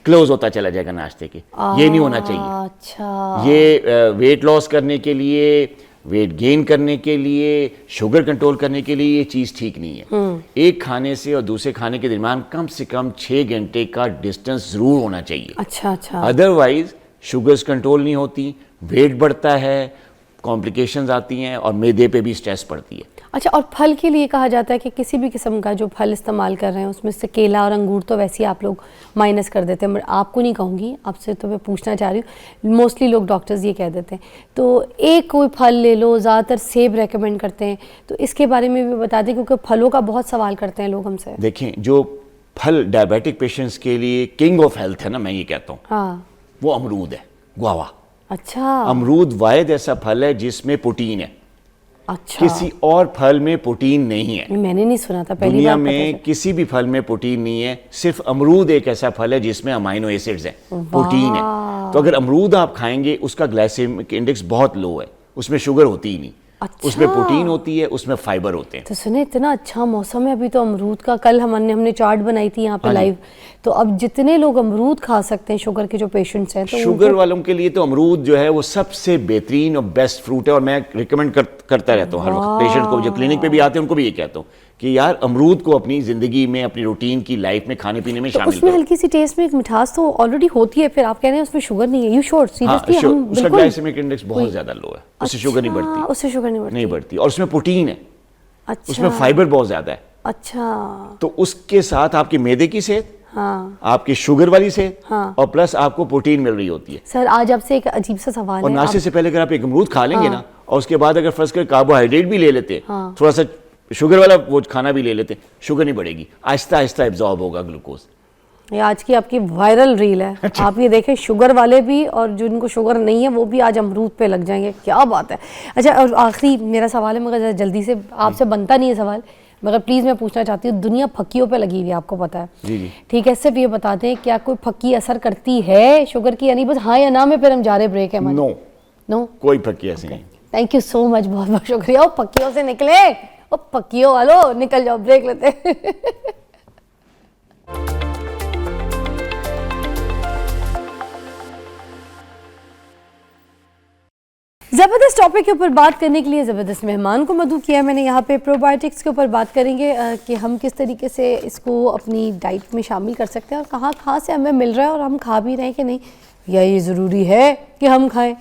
क्लोज होता चला जाएगा नाश्ते के, ये नहीं होना चाहिए। अच्छा। ये वेट लॉस करने के लिए, वेट गेन करने के लिए, शुगर कंट्रोल करने के लिए ये चीज़ ठीक नहीं है। एक खाने से और दूसरे खाने के दरमियान कम से कम 6 घंटे का डिस्टेंस जरूर होना चाहिए। अच्छा अच्छा। अदरवाइज शुगर्स कंट्रोल नहीं होती, वेट बढ़ता है, कॉम्प्लिकेशंस आती हैं और मैदे पे भी स्ट्रेस पड़ती है। अच्छा, और फल के लिए कहा जाता है कि किसी भी किस्म का जो फल इस्तेमाल कर रहे हैं उसमें से केला और अंगूर तो वैसे ही आप लोग माइनस कर देते हैं, बट आपको नहीं कहूँगी, आपसे तो मैं पूछना चाह रही हूँ, मोस्टली लोग डॉक्टर्स ये कह देते हैं। तो एक कोई फल ले लो, ज़्यादातर सेब रेकमेंड करते हैं, तो इसके बारे में भी बता दें, क्योंकि फलों का बहुत सवाल करते हैं लोग हमसे। देखें, जो फल डायबिटिक पेशेंट्स के लिए किंग ऑफ हेल्थ है ना, मैं ये कहता हूँ, हाँ, वो अमरूद है, गुआवा। अच्छा। अमरूद वाहिद ऐसा फल है जिसमें प्रोटीन है। अच्छा। किसी और फल में प्रोटीन नहीं है। मैंने नहीं सुना था, पहली दुनिया बार पता में चला। किसी भी फल में प्रोटीन नहीं है, सिर्फ अमरूद एक ऐसा फल है जिसमें अमाइनो एसिड्स हैं, प्रोटीन है। तो अगर अमरूद आप खाएंगे, उसका ग्लाइसेमिक इंडेक्स बहुत लो है, उसमें शुगर होती ही नहीं। अच्छा। उसमें प्रोटीन होती है, उसमें फाइबर होते हैं। तो सुने, इतना अच्छा मौसम है अभी तो अमरूद का। कल हमने चार्ट बनाई थी यहाँ पे लाइव, तो अब जितने लोग अमरूद खा सकते हैं शुगर के जो पेशेंट्स हैं, तो शुगर वालों के लिए तो अमरूद जो है वो सबसे बेहतरीन और बेस्ट फ्रूट है। और मैं रिकमेंड करता रहता हूँ हर वक्त पेशेंट को, जो क्लिनिक पे भी आते हैं उनको भी ये कहता हूँ कि यार अमरूद को अपनी जिंदगी में, अपनी रूटीन की लाइफ में, खाने पीने में तो शामिल उसमें करो। हल्की सी टेस्ट में एक मिठास तो ऑलरेडी होती है, फिर आप कह रहे हैं उसमें शुगर नहीं है। You sure? सीरियसली? हम उसका बिल्कुल ग्लाइसेमिक इंडेक्स बहुत ज्यादा लो है, उससे शुगर नहीं बढ़ती। उससे शुगर नहीं बढ़ती। और उसमें प्रोटीन है, अच्छा। उसमें फाइबर बहुत ज्यादा है। अच्छा। तो उसके साथ आपकी मैदे की सेहत, हाँ आपकी शुगर वाली से, हाँ। और प्लस आपको प्रोटीन मिल रही होती है। सर आज आपसे एक अजीब सा सवाल और है। नाश्ते से पहले अगर आप एक अमरूद खा लेंगे हाँ। ना, और उसके बाद अगर फर्स्ट कर कार्बोहाइड्रेट भी ले लेते, हाँ। थोड़ा सा शुगर वाला वो खाना भी ले लेते, शुगर नहीं बढ़ेगी, आहिस्ता आहिस्ता एब्जॉर्ब होगा ग्लूकोज। ये आज की आपकी वायरल रील है। आप ये देखें, शुगर वाले भी और जिनको शुगर नहीं है वो भी आज अमरूद पे लग जाएंगे। क्या बात है। अच्छा, और आखिरी मेरा सवाल है, मगर जल्दी से, आपसे बनता नहीं है सवाल, मगर प्लीज़ मैं पूछना चाहती हूँ, दुनिया फक्कियों पे लगी हुई है, आपको पता है? जी जी। ठीक है, सिर्फ ये बता दें क्या कोई फक्की असर करती है शुगर की, यानी बस हाँ या ना में फिर हम जा रहे ब्रेक है? नो नो, कोई फक्की ऐसी नहीं। थैंक यू सो मच, बहुत बहुत शुक्रिया। ओ पक्कियों से निकले, ओ पक्कियों वालों निकल जाओ, ब्रेक लेते हैं। ज़बरदस्त टॉपिक के ऊपर बात करने के लिए ज़बरदस्त मेहमान को मदऊ किया मैंने यहाँ पे। प्रोबायोटिक्स के ऊपर बात करेंगे कि हम किस तरीके से इसको अपनी डाइट में शामिल कर सकते हैं और कहाँ से हमें मिल रहा है और हम खा भी रहे हैं कि नहीं, या ये ज़रूरी है कि हम खाएं।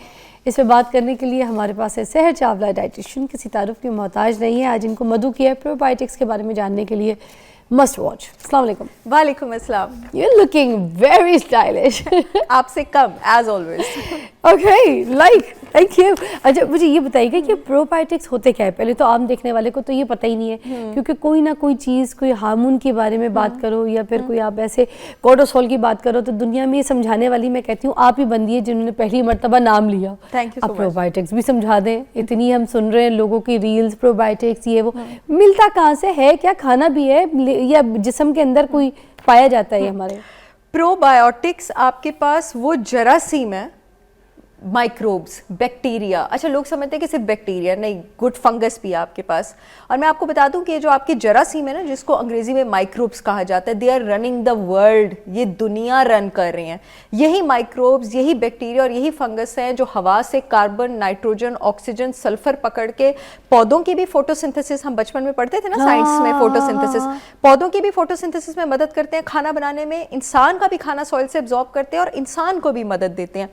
इस पर बात करने के लिए हमारे पास है सहर चावला, डाइटिशियन, किसी तारुफ की मोहताज नहीं है। आज इनको मदऊ किया है प्रोबायोटिक्स के बारे में जानने के लिए। Must watch. अस्सलाम वालेकुम। वालेकुम अस्सलाम। You are looking very stylish. आपसे कम as always. Okay, like, thank you. अच्छा, मुझे ये बताइएगा कि प्रोबायोटिक्स होते क्या है? पहले तो आम देखने वाले को तो ये पता ही नहीं है, क्योंकि कोई ना कोई चीज़, कोई हार्मोन के बारे में बात करो या फिर कोई आप ऐसे कोर्टिसोल की बात करो, तो दुनिया में ये समझाने वाली मैं कहती हूँ आप ही बंदी है जिन्होंने पहली मर्तबा नाम लिया। Thank you so आप much. प्रोबायोटिक्स भी समझा दें। इतनी हम सुन रहे हैं लोगों की रील्स, प्रोबायोटिक्स ये वो, मिलता कहाँ से है? क्या खाना भी है या जिस्म के अंदर कोई पाया जाता है? हमारे प्रोबायोटिक्स आपके पास वो जरासीम है, माइक्रोब्स, बैक्टीरिया। अच्छा, लोग समझते हैं कि सिर्फ बैक्टीरिया नहीं, गुड फंगस भी है आपके पास। और मैं आपको बता दूं कि ये जो आपके जरासीम है ना, जिसको अंग्रेजी में माइक्रोब्स कहा जाता है, they are running the world. ये दुनिया रन कर रहे हैं। यही माइक्रोब्स, यही बैक्टीरिया और यही फंगस हैं जो हवा से कार्बन, नाइट्रोजन, ऑक्सीजन, सल्फर पकड़ के पौधों की भी फोटोसिंथेसिस, हम बचपन में पढ़ते थे ना साइंस में, फोटोसिंथेसिस, पौधों की भी फोटोसिंथेसिस में मदद करते हैं, खाना बनाने में। इंसान का भी खाना सॉइल से एब्जॉर्ब करते हैं और इंसान को भी मदद देते हैं।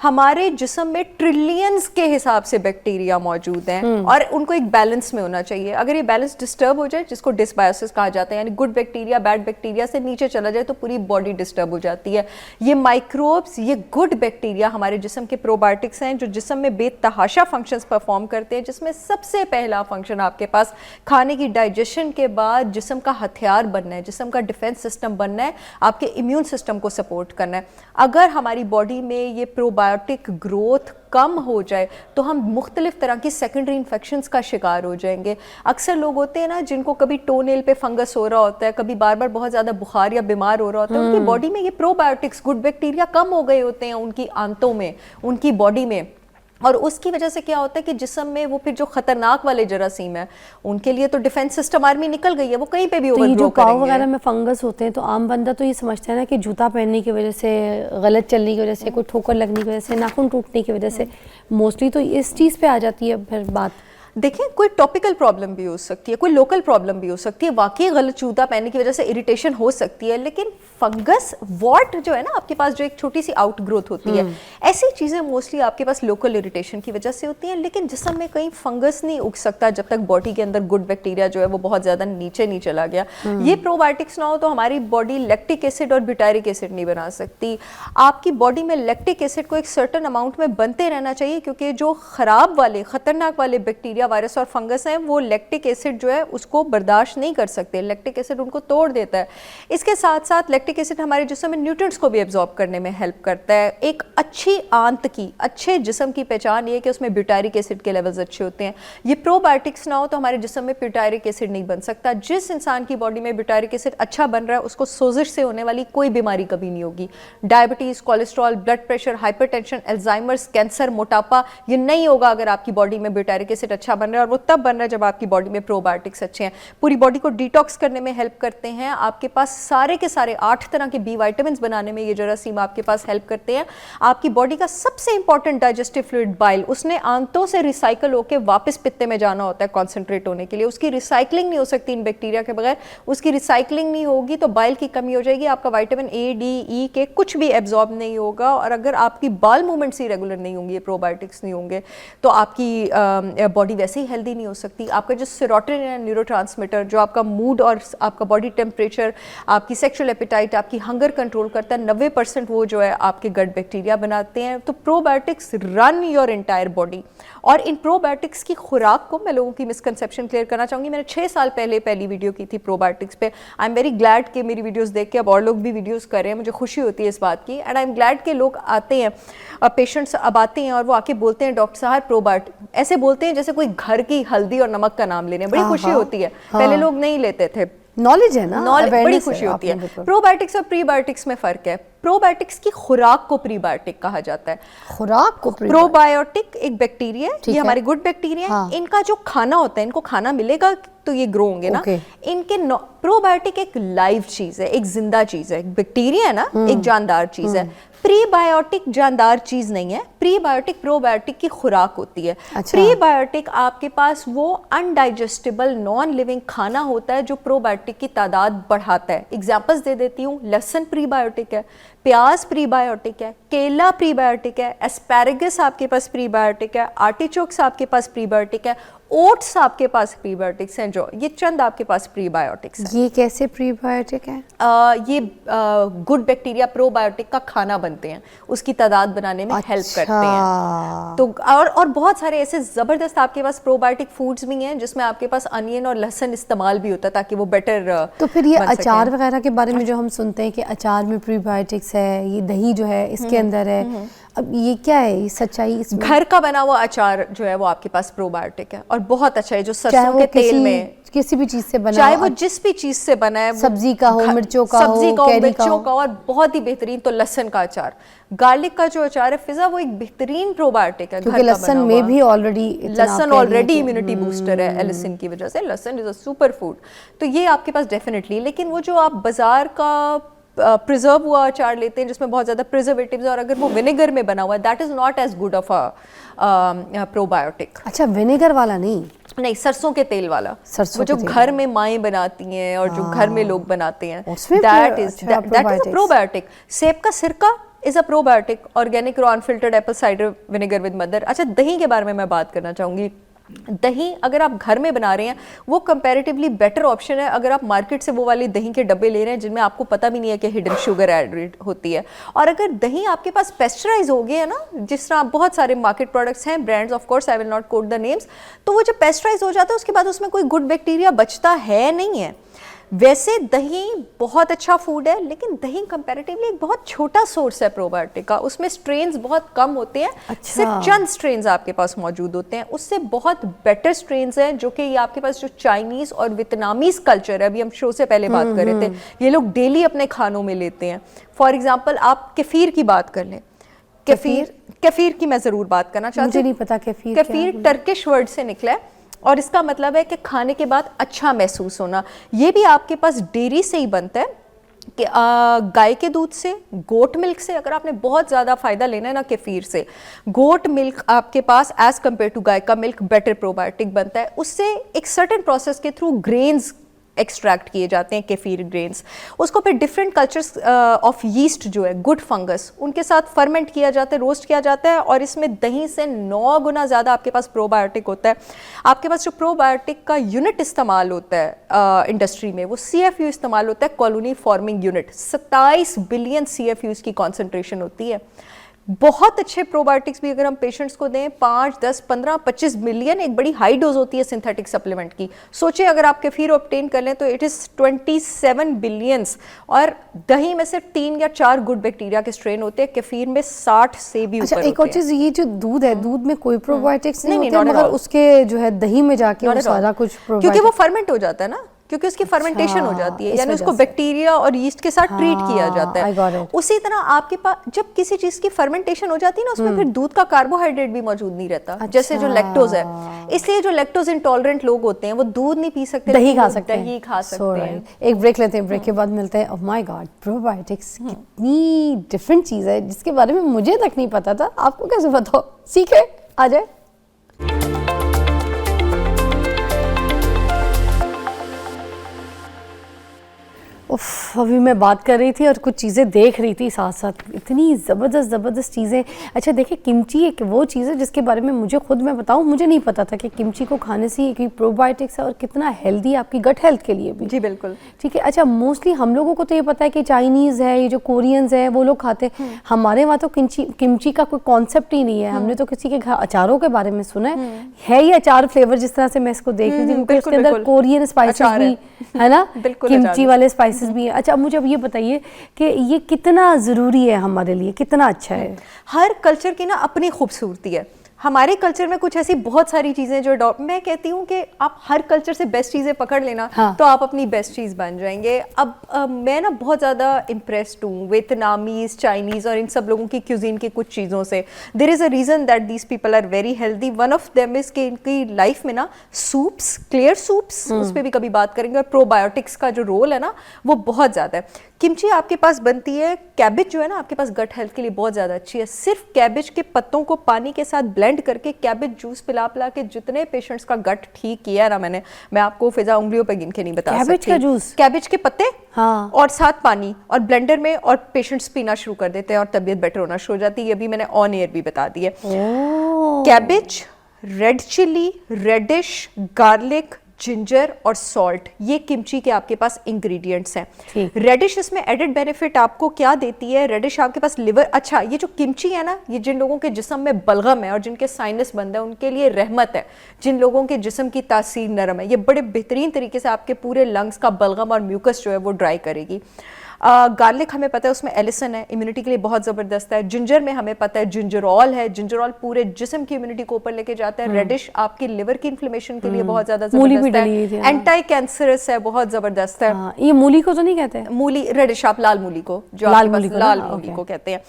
हमारे जिस्म में ट्रिलियंस के हिसाब से बैक्टीरिया मौजूद हैं और उनको एक बैलेंस में होना चाहिए। अगर ये बैलेंस डिस्टर्ब हो जाए, जिसको डिसबायोसिस कहा जाता है, यानी गुड बैक्टीरिया बैड बैक्टीरिया से नीचे चला जाए, तो पूरी बॉडी डिस्टर्ब हो जाती है। ये माइक्रोब्स, ये गुड बैक्टीरिया हमारे जिस्म के प्रोबायोटिक्स हैं जो जिस्म में बेतहाशा फंक्शंस परफॉर्म करते हैं, जिसमें सबसे पहला फंक्शन आपके पास खाने की डाइजेशन के बाद जिस्म का हथियार बनना है, जिस्म का डिफेंस सिस्टम बनना है, आपके इम्यून सिस्टम को सपोर्ट करना है। अगर हमारी बॉडी में ये प्रोबायोटिक ग्रोथ कम हो जाए तो हम मुख्तलिफ तरह की सेकेंडरी इन्फेक्शंस का शिकार हो जाएंगे। अक्सर लोग होते हैं ना जिनको कभी टोनेल पे फंगस हो रहा होता है, कभी बार बार बहुत ज़्यादा बुखार या बीमार हो रहा होता है, उनकी बॉडी में ये प्रोबायोटिक्स, गुड बैक्टीरिया कम हो गए होते हैं उनकी आंतों में, उनकी बॉडी में। और उसकी वजह से क्या होता है कि जिस्म में वो फिर जो खतरनाक वाले जरासीम है, उनके लिए तो डिफेंस सिस्टम आर्मी निकल गई है, वो कहीं पे भी तो ये ओवरग्रो जो पाँव करेंगे। वगैरह में फंगस होते हैं, तो आम बंदा तो ये समझता है ना कि जूता पहनने की वजह से, गलत चलने की वजह से, कोई ठोकर लगने की वजह से, नाखून टूटने की वजह से, मोस्टली तो इस चीज़ पे आ जाती है फिर बात। देखिए, कोई टॉपिकल प्रॉब्लम भी हो सकती है, कोई लोकल प्रॉब्लम भी हो सकती है, वाकई गलत जूता पहनने की वजह से इरिटेशन हो सकती है, लेकिन फंगस वॉट जो है ना आपके पास, जो एक छोटी सी आउट ग्रोथ होती है, ऐसी चीज़ें मोस्टली आपके पास लोकल इरिटेशन की वजह से होती हैं। लेकिन जिस्म में कहीं फंगस नहीं उग सकता जब तक बॉडी के अंदर गुड बैक्टीरिया जो है वो बहुत ज़्यादा नीचे नहीं चला गया। ये प्रोबायोटिक्स ना हो तो हमारी बॉडी लैक्टिक एसिड और ब्यूटारिक एसिड नहीं बना सकती। आपकी बॉडी में लैक्टिक एसिड को एक सर्टन अमाउंट में बनते रहना चाहिए, क्योंकि जो ख़राब वाले, ख़तरनाक वाले बैक्टीरिया, वायरस और फंगस हैं, वो लैक्टिक एसिड जो है उसको बर्दाश्त नहीं कर सकते। लैक्टिक एसिड उनको तोड़ देता है। इसके साथ साथ लैक्टिक एसिड हमारे जिस्म में न्यूट्रिएंट्स को भी एब्जॉर्ब करने में हेल्प करता है। एक अच्छी आंत की, अच्छे जिस्म की पहचान ये है कि उसमें ब्यूटारिक एसिड के लेवल्स अच्छे होते हैं। ये प्रोबायोटिक्स ना हो तो हमारे जिस्म में ब्यूटारिक एसिड नहीं बन सकता। जिस इंसान की बॉडी में ब्यूटारिक एसिड अच्छा बन रहा है, उसको सोजिश से होने वाली कोई बीमारी कभी नहीं होगी। Diabetes, cholesterol, blood pressure, hypertension, Alzheimer's, cancer, मोटापा, ये नहीं होगा अगर आपकी बॉडी में ब्यूटारिक एसिड अच्छा बन रहा है। और वो तब बन रहा है जब आपकी बॉडी में प्रोबायोटिक्स अच्छे हैं। पूरी बॉडी को डिटॉक्स करने में हेल्प करते हैं। आपके पास सारे के सारे 8 तरह के बी विटामिन्स बनाने में ये जरासीम आपके पास हेल्प करते हैं। आपकी बॉडी का सबसे इंपॉर्टेंट डाइजेस्टिव फ्लूइड बाइल, उसने आंतों से रिसाइकल होकर वापस पित्ते में जाना होता है कॉन्सेंट्रेट होने के लिए। उसकी रिसाइकलिंग नहीं हो सकती इन बैक्टीरिया के बगैर। उसकी रिसाइकलिंग नहीं होगी तो बाइल की कमी हो जाएगी, आपका विटामिन ए, डी, ई के कुछ भी एब्जॉर्ब नहीं होगा। और अगर आपकी बाल मूवमेंट्स ही रेगुलर नहीं होंगी, प्रोबायोटिक्स नहीं होंगे, तो आपकी बॉडी वैसे ही हेल्दी नहीं हो सकती। आपका जो सेरोटोनिन है, न्यूरोट्रांसमीटर, जो आपका मूड और आपका बॉडी टेम्परेचर, आपकी सेक्सुअल एपिटाइट, आपकी हंगर कंट्रोल करता है, 90% वो जो है आपके गट बैक्टीरिया बनाते हैं। तो probiotics run your entire body. और इन प्रोबायोटिक्स की खुराक को मैं लोगों की मिसकंसेप्शन क्लियर करना चाहूँगी। मैंने 6 साल पहले पहली वीडियो की थी प्रोबायोटिक्स पे। आई एम वेरी ग्लैड कि मेरी वीडियोस देख के अब और लोग भी वीडियोस कर रहे हैं, मुझे खुशी होती है इस बात की। एंड आई एम ग्लैड के लोग आते हैं, पेशेंट्स अब आते हैं और वो आके बोलते हैं डॉक्टर साहब प्रोबायोटिक, ऐसे बोलते हैं जैसे कोई घर की हल्दी और नमक का नाम ले रहे हैं। बड़ी खुशी होती है। पहले लोग नहीं लेते थे। नॉलेज है ना, बड़ी खुशी होती है। प्रोबायोटिक्स और प्रीबायोटिक्स में फर्क है। प्रोबायोटिक्स की खुराक को प्रीबायोटिक कहा जाता है। खुराक को प्रोबायोटिक एक बैक्टीरिया है, ये हमारे गुड बैक्टीरिया है। हाँ। इनका जो खाना होता है, इनको खाना मिलेगा तो ये ग्रो होंगे ना। इनके प्रोबायोटिक एक लाइव चीज है, एक जिंदा चीज है। बैक्टीरिया है ना, एक जानदार चीज है। प्रीबायोटिक जानदार चीज नहीं है। प्रीबायोटिक प्रोबायोटिक की खुराक होती है। अच्छा। प्रीबायोटिक आपके पास वो अनडाइजेस्टेबल नॉन लिविंग खाना होता है जो प्रोबायोटिक की तादाद बढ़ाता है। एग्जांपल्स दे देती हूँ। लहसुन प्रीबायोटिक है, प्याज प्रीबायोटिक है, केला प्रीबायोटिक है, एस्पैरागस आपके पास प्रीबायोटिक है, आर्टिचोक्स आपके पास प्रीबायोटिक है, ओट्स आपके पास प्रीबायोटिक्स हैं। जो ये चंद आपके पास प्रीबायोटिक्स हैं। ये कैसे प्रीबायोटिक है? ये गुड बैक्टीरिया प्रोबायोटिक का खाना बनते हैं, उसकी तादाद बनाने में हेल्प करते हैं। तो और बहुत सारे ऐसे ज़बरदस्त आपके पास प्रोबायोटिक फूड्स भी हैं जिसमें आपके पास अनियन और लहसुन इस्तेमाल भी होता है ताकि वो बेटर। तो फिर ये अचार वगैरह के बारे में जो हम सुनते हैं कि अचार में प्रीबायोटिक्स है, ये दही जो है इसके अंदर है, अब ये क्या है, ये सच्चाई इसमें? घर का बना हुआ अचार जो है वो आपके पास प्रोबायोटिक है और बहुत अच्छा है। जो सरसों के तेल में किसी भी चीज से बना, चाहे वो जिस भी चीज से बना है, सब्जी का हो, मिर्चों का हो, मिर्चों का, और बहुत ही बेहतरीन तो लहसुन का अचार, गार्लिक का जो अचार है फिजा, वो एक बेहतरीन प्रोबायोटिक है। क्योंकि लहसुन में भी लहसुन ऑलरेडी इम्यूनिटी बूस्टर है एलिसिन की वजह से। लहसुन इज अ सुपर फूड। तो ये आपके पास डेफिनेटली। लेकिन वो जो आप बाजार का प्रिजर्व हुआ अचार लेते हैं जिसमें बहुत ज़्यादा प्रिजर्वेटिव्स और अगर वो विनेगर में बना हुआ है, that is not as good of a probiotic. अच्छा, विनेगर वाला नहीं, सरसों के तेल वाला। सरसों वो जो घर में माएँ बनाती हैं और जो घर में लोग बनाते हैं, दैट इज अ प्रोबायोटिक। सेब का सिरका is a probiotic. Organic raw unfiltered Apple cider vinegar with mother. अच्छा, दही के बारे में मैं बात करना चाहूँगी। दही अगर आप घर में बना रहे हैं वो कंपैरेटिवली बेटर ऑप्शन है अगर आप मार्केट से वो वाली दही के डब्बे ले रहे हैं जिनमें आपको पता भी नहीं है कि हिडन शुगर एडेड होती है। और अगर दही आपके पास पेस्चराइज हो गए है ना, जिस तरह बहुत सारे मार्केट प्रोडक्ट्स हैं, brands, of course I will not quote the names, तो वो जब पेस्चराइज हो जाता है उसके बाद उसमें कोई गुड बैक्टीरिया बचता है नहीं है। वैसे दही बहुत अच्छा फूड है, लेकिन दही कंपैरेटिवली एक बहुत छोटा सोर्स है प्रोबायोटिक का। उसमें स्ट्रेन्स बहुत कम होते हैं। अच्छा। सिर्फ चंद स्ट्रेन्स आपके पास मौजूद होते हैं। उससे बहुत बेटर स्ट्रेन्स हैं जो कि ये आपके पास जो चाइनीज और वियतनामीज कल्चर है, अभी हम शो से पहले बात कर रहे थे, ये लोग डेली अपने खानों में लेते हैं। फॉर एग्जाम्पल आप केफीर की बात कर लें। केफीर की मैं जरूर बात करना चाहती हूँ। मुझे नहीं पता केफीर टर्किश वर्ड से निकला है और इसका मतलब है कि खाने के बाद अच्छा महसूस होना। ये भी आपके पास डेयरी से ही बनता है कि गाय के दूध से, गोट मिल्क से। अगर आपने बहुत ज़्यादा फ़ायदा लेना है ना केफीर से, गोट मिल्क आपके पास एज़ कम्पेयर टू गाय का मिल्क बेटर प्रोबायोटिक बनता है। उससे एक सर्टेन प्रोसेस के थ्रू ग्रेन्स एक्सट्रैक्ट किए जाते हैं, केफीर ग्रेन्स। उसको फिर डिफरेंट कल्चर्स ऑफ यीस्ट जो है, गुड फंगस, उनके साथ फर्मेंट किया जाता है, रोस्ट किया जाता है और इसमें दही से 9 गुना ज़्यादा आपके पास प्रोबायोटिक होता है। आपके पास जो प्रोबायोटिक का यूनिट इस्तेमाल होता है इंडस्ट्री में, वो CFU इस्तेमाल होता है, colony forming unit. 27 billion CFUs की कॉन्सेंट्रेशन होती है। बहुत अच्छे प्रोबायोटिक्स भी अगर हम पेशेंट्स को दें, 5, 10, 15, 25 मिलियन एक बड़ी हाई डोज होती है सिंथेटिक सप्लीमेंट की। सोचिए अगर आप केफीर ऑब्टेन कर लें तो इट इज़ 27 बिलियंस। और दही में सिर्फ 3 या 4 गुड बैक्टीरिया के स्ट्रेन होते हैं, केफीर में 60 से भी ऊपर। एक और चीज, ये जो दूध है, दूध में कोई प्रोबायोटिक्स नहीं होते, not at मगर all। उसके जो है दही में जाके वो सारा कुछ क्योंकि वो फर्मेंट हो जाता है ना, क्योंकि उसकी फर्मेंटेशन हो जाती है, यानी उसको बैक्टीरिया और यीस्ट के साथ ट्रीट किया जाता है। उसी तरह आपके पास जब किसी चीज की फर्मेंटेशन हो जाती है ना, उसमें फिर दूध का कार्बोहाइड्रेट भी मौजूद नहीं रहता। जैसे जो लैक्टोज है, इसलिए जो लैक्टोज इंटॉलरेंट लोग होते हैं वो दूध नहीं पी सकते, दही खा सकते हैं। दही खा सकते हैं। एक ब्रेक लेते हैं, ब्रेक के बाद मिलते हैं। ओह माय गॉड, प्रोबायोटिक्स कितनी डिफरेंट चीज है जिसके बारे में मुझे तक नहीं पता था। आपको कैसे पता हो? सीखे, आ जाए। उफ, अभी मैं बात कर रही थी और कुछ चीज़ें देख रही थी साथ साथ, इतनी ज़बरदस्त चीज़ें। अच्छा देखिए, किमची एक वो चीज़ है जिसके बारे में मुझे खुद मैं बताऊं, मुझे नहीं पता था कि किमची को खाने से ये प्रोबायोटिक्स है और कितना हेल्दी है आपकी गट हेल्थ के लिए भी। जी बिल्कुल। ठीक है। अच्छा, मोस्टली हम लोगों को तो ये पता है कि चाइनीज़ है, ये जो कोरियंस है वो लोग खाते हैं, हमारे वहाँ तो किमची का कोई कॉन्सेप्ट ही नहीं है। हमने तो किसी के घर अचारों के बारे में सुना है ये अचार फ्लेवर जिस तरह से मैं इसको देख रही थी, क्योंकि उसके अंदर कोरियन स्पाइसेस भी है ना, किमची वाले स्पाइसेस भी हैं। अच्छा, अब मुझे अब ये बताइए कि ये कितना ज़रूरी है हमारे लिए, कितना अच्छा है? हर कल्चर की ना अपनी खूबसूरती है। हमारे कल्चर में कुछ ऐसी बहुत सारी चीज़ें जो मैं कहती हूँ कि आप हर कल्चर से बेस्ट चीज़ें पकड़ लेना, हाँ। तो आप अपनी बेस्ट चीज़ बन जाएंगे। अब मैं ना बहुत ज़्यादा इम्प्रेस्ड हूँ वियतनामीज़, चाइनीज़ और इन सब लोगों की क्यूजीन की कुछ चीज़ों से। There is a reason that these people are very healthy. One of them is कि इनकी लाइफ में ना सूप्स, क्लियर सूप्स, उस पर भी कभी बात करेंगे, और प्रोबायोटिक्स का जो रोल है ना वो बहुत ज़्यादा है। किमची आपके पास बनती है, कैबेज जो है ना आपके पास गट हेल्थ के लिए बहुत ज़्यादा अच्छी है। सिर्फ कैबेज के पत्तों को पानी के साथ ब्लेंड करके कैबेज जूस पिला के जितने पेशेंट्स का गट ठीक किया है ना मैं आपको फिजा उंगलियों पे गिन के नहीं बता सकती। कैबेज का जूस, कैबेज के पत्ते, हाँ, और साथ पानी और ब्लेंडर में, और पेशेंट्स पीना शुरू कर देते हैं और तबीयत बेटर होना शुरू हो जाती है। ये भी मैंने ऑन एयर भी बता दी है। Cabbage, red chilli, radish, garlic, ginger और सॉल्ट, ये किमची के आपके पास इंग्रेडिएंट्स हैं। रेडिश इसमें एडेड बेनिफिट आपको क्या देती है? रेडिश आपके पास लिवर, अच्छा ये जो किमची है ना, ये जिन लोगों के जिस्म में बलगम है और जिनके साइनस बंद है उनके लिए रहमत है। जिन लोगों के जिस्म की तासीर नरम है, ये बड़े बेहतरीन तरीके से आपके पूरे लंग्स का बलगम और म्यूकस जो है वो ड्राई करेगी। गार्लिक हमें पता है उसमें एलिसन है, इम्यूनिटी के लिए बहुत ज़बरदस्त है। जिंजर में हमें पता है जिंजरॉल है, जिंजरॉल पूरे जिस्म की इम्यूनिटी को ऊपर लेके जाता है। रेडिश आपके लिवर की इन्फ्लेमेशन के लिए बहुत ज़्यादा ज़बरदस्त है, एंटी कैंसरस है, बहुत ज़बरदस्त है। ये मूली को तो नहीं कहते? मूली, रेडिश आप लाल मूली को, जो लाल मूली को कहते हैं।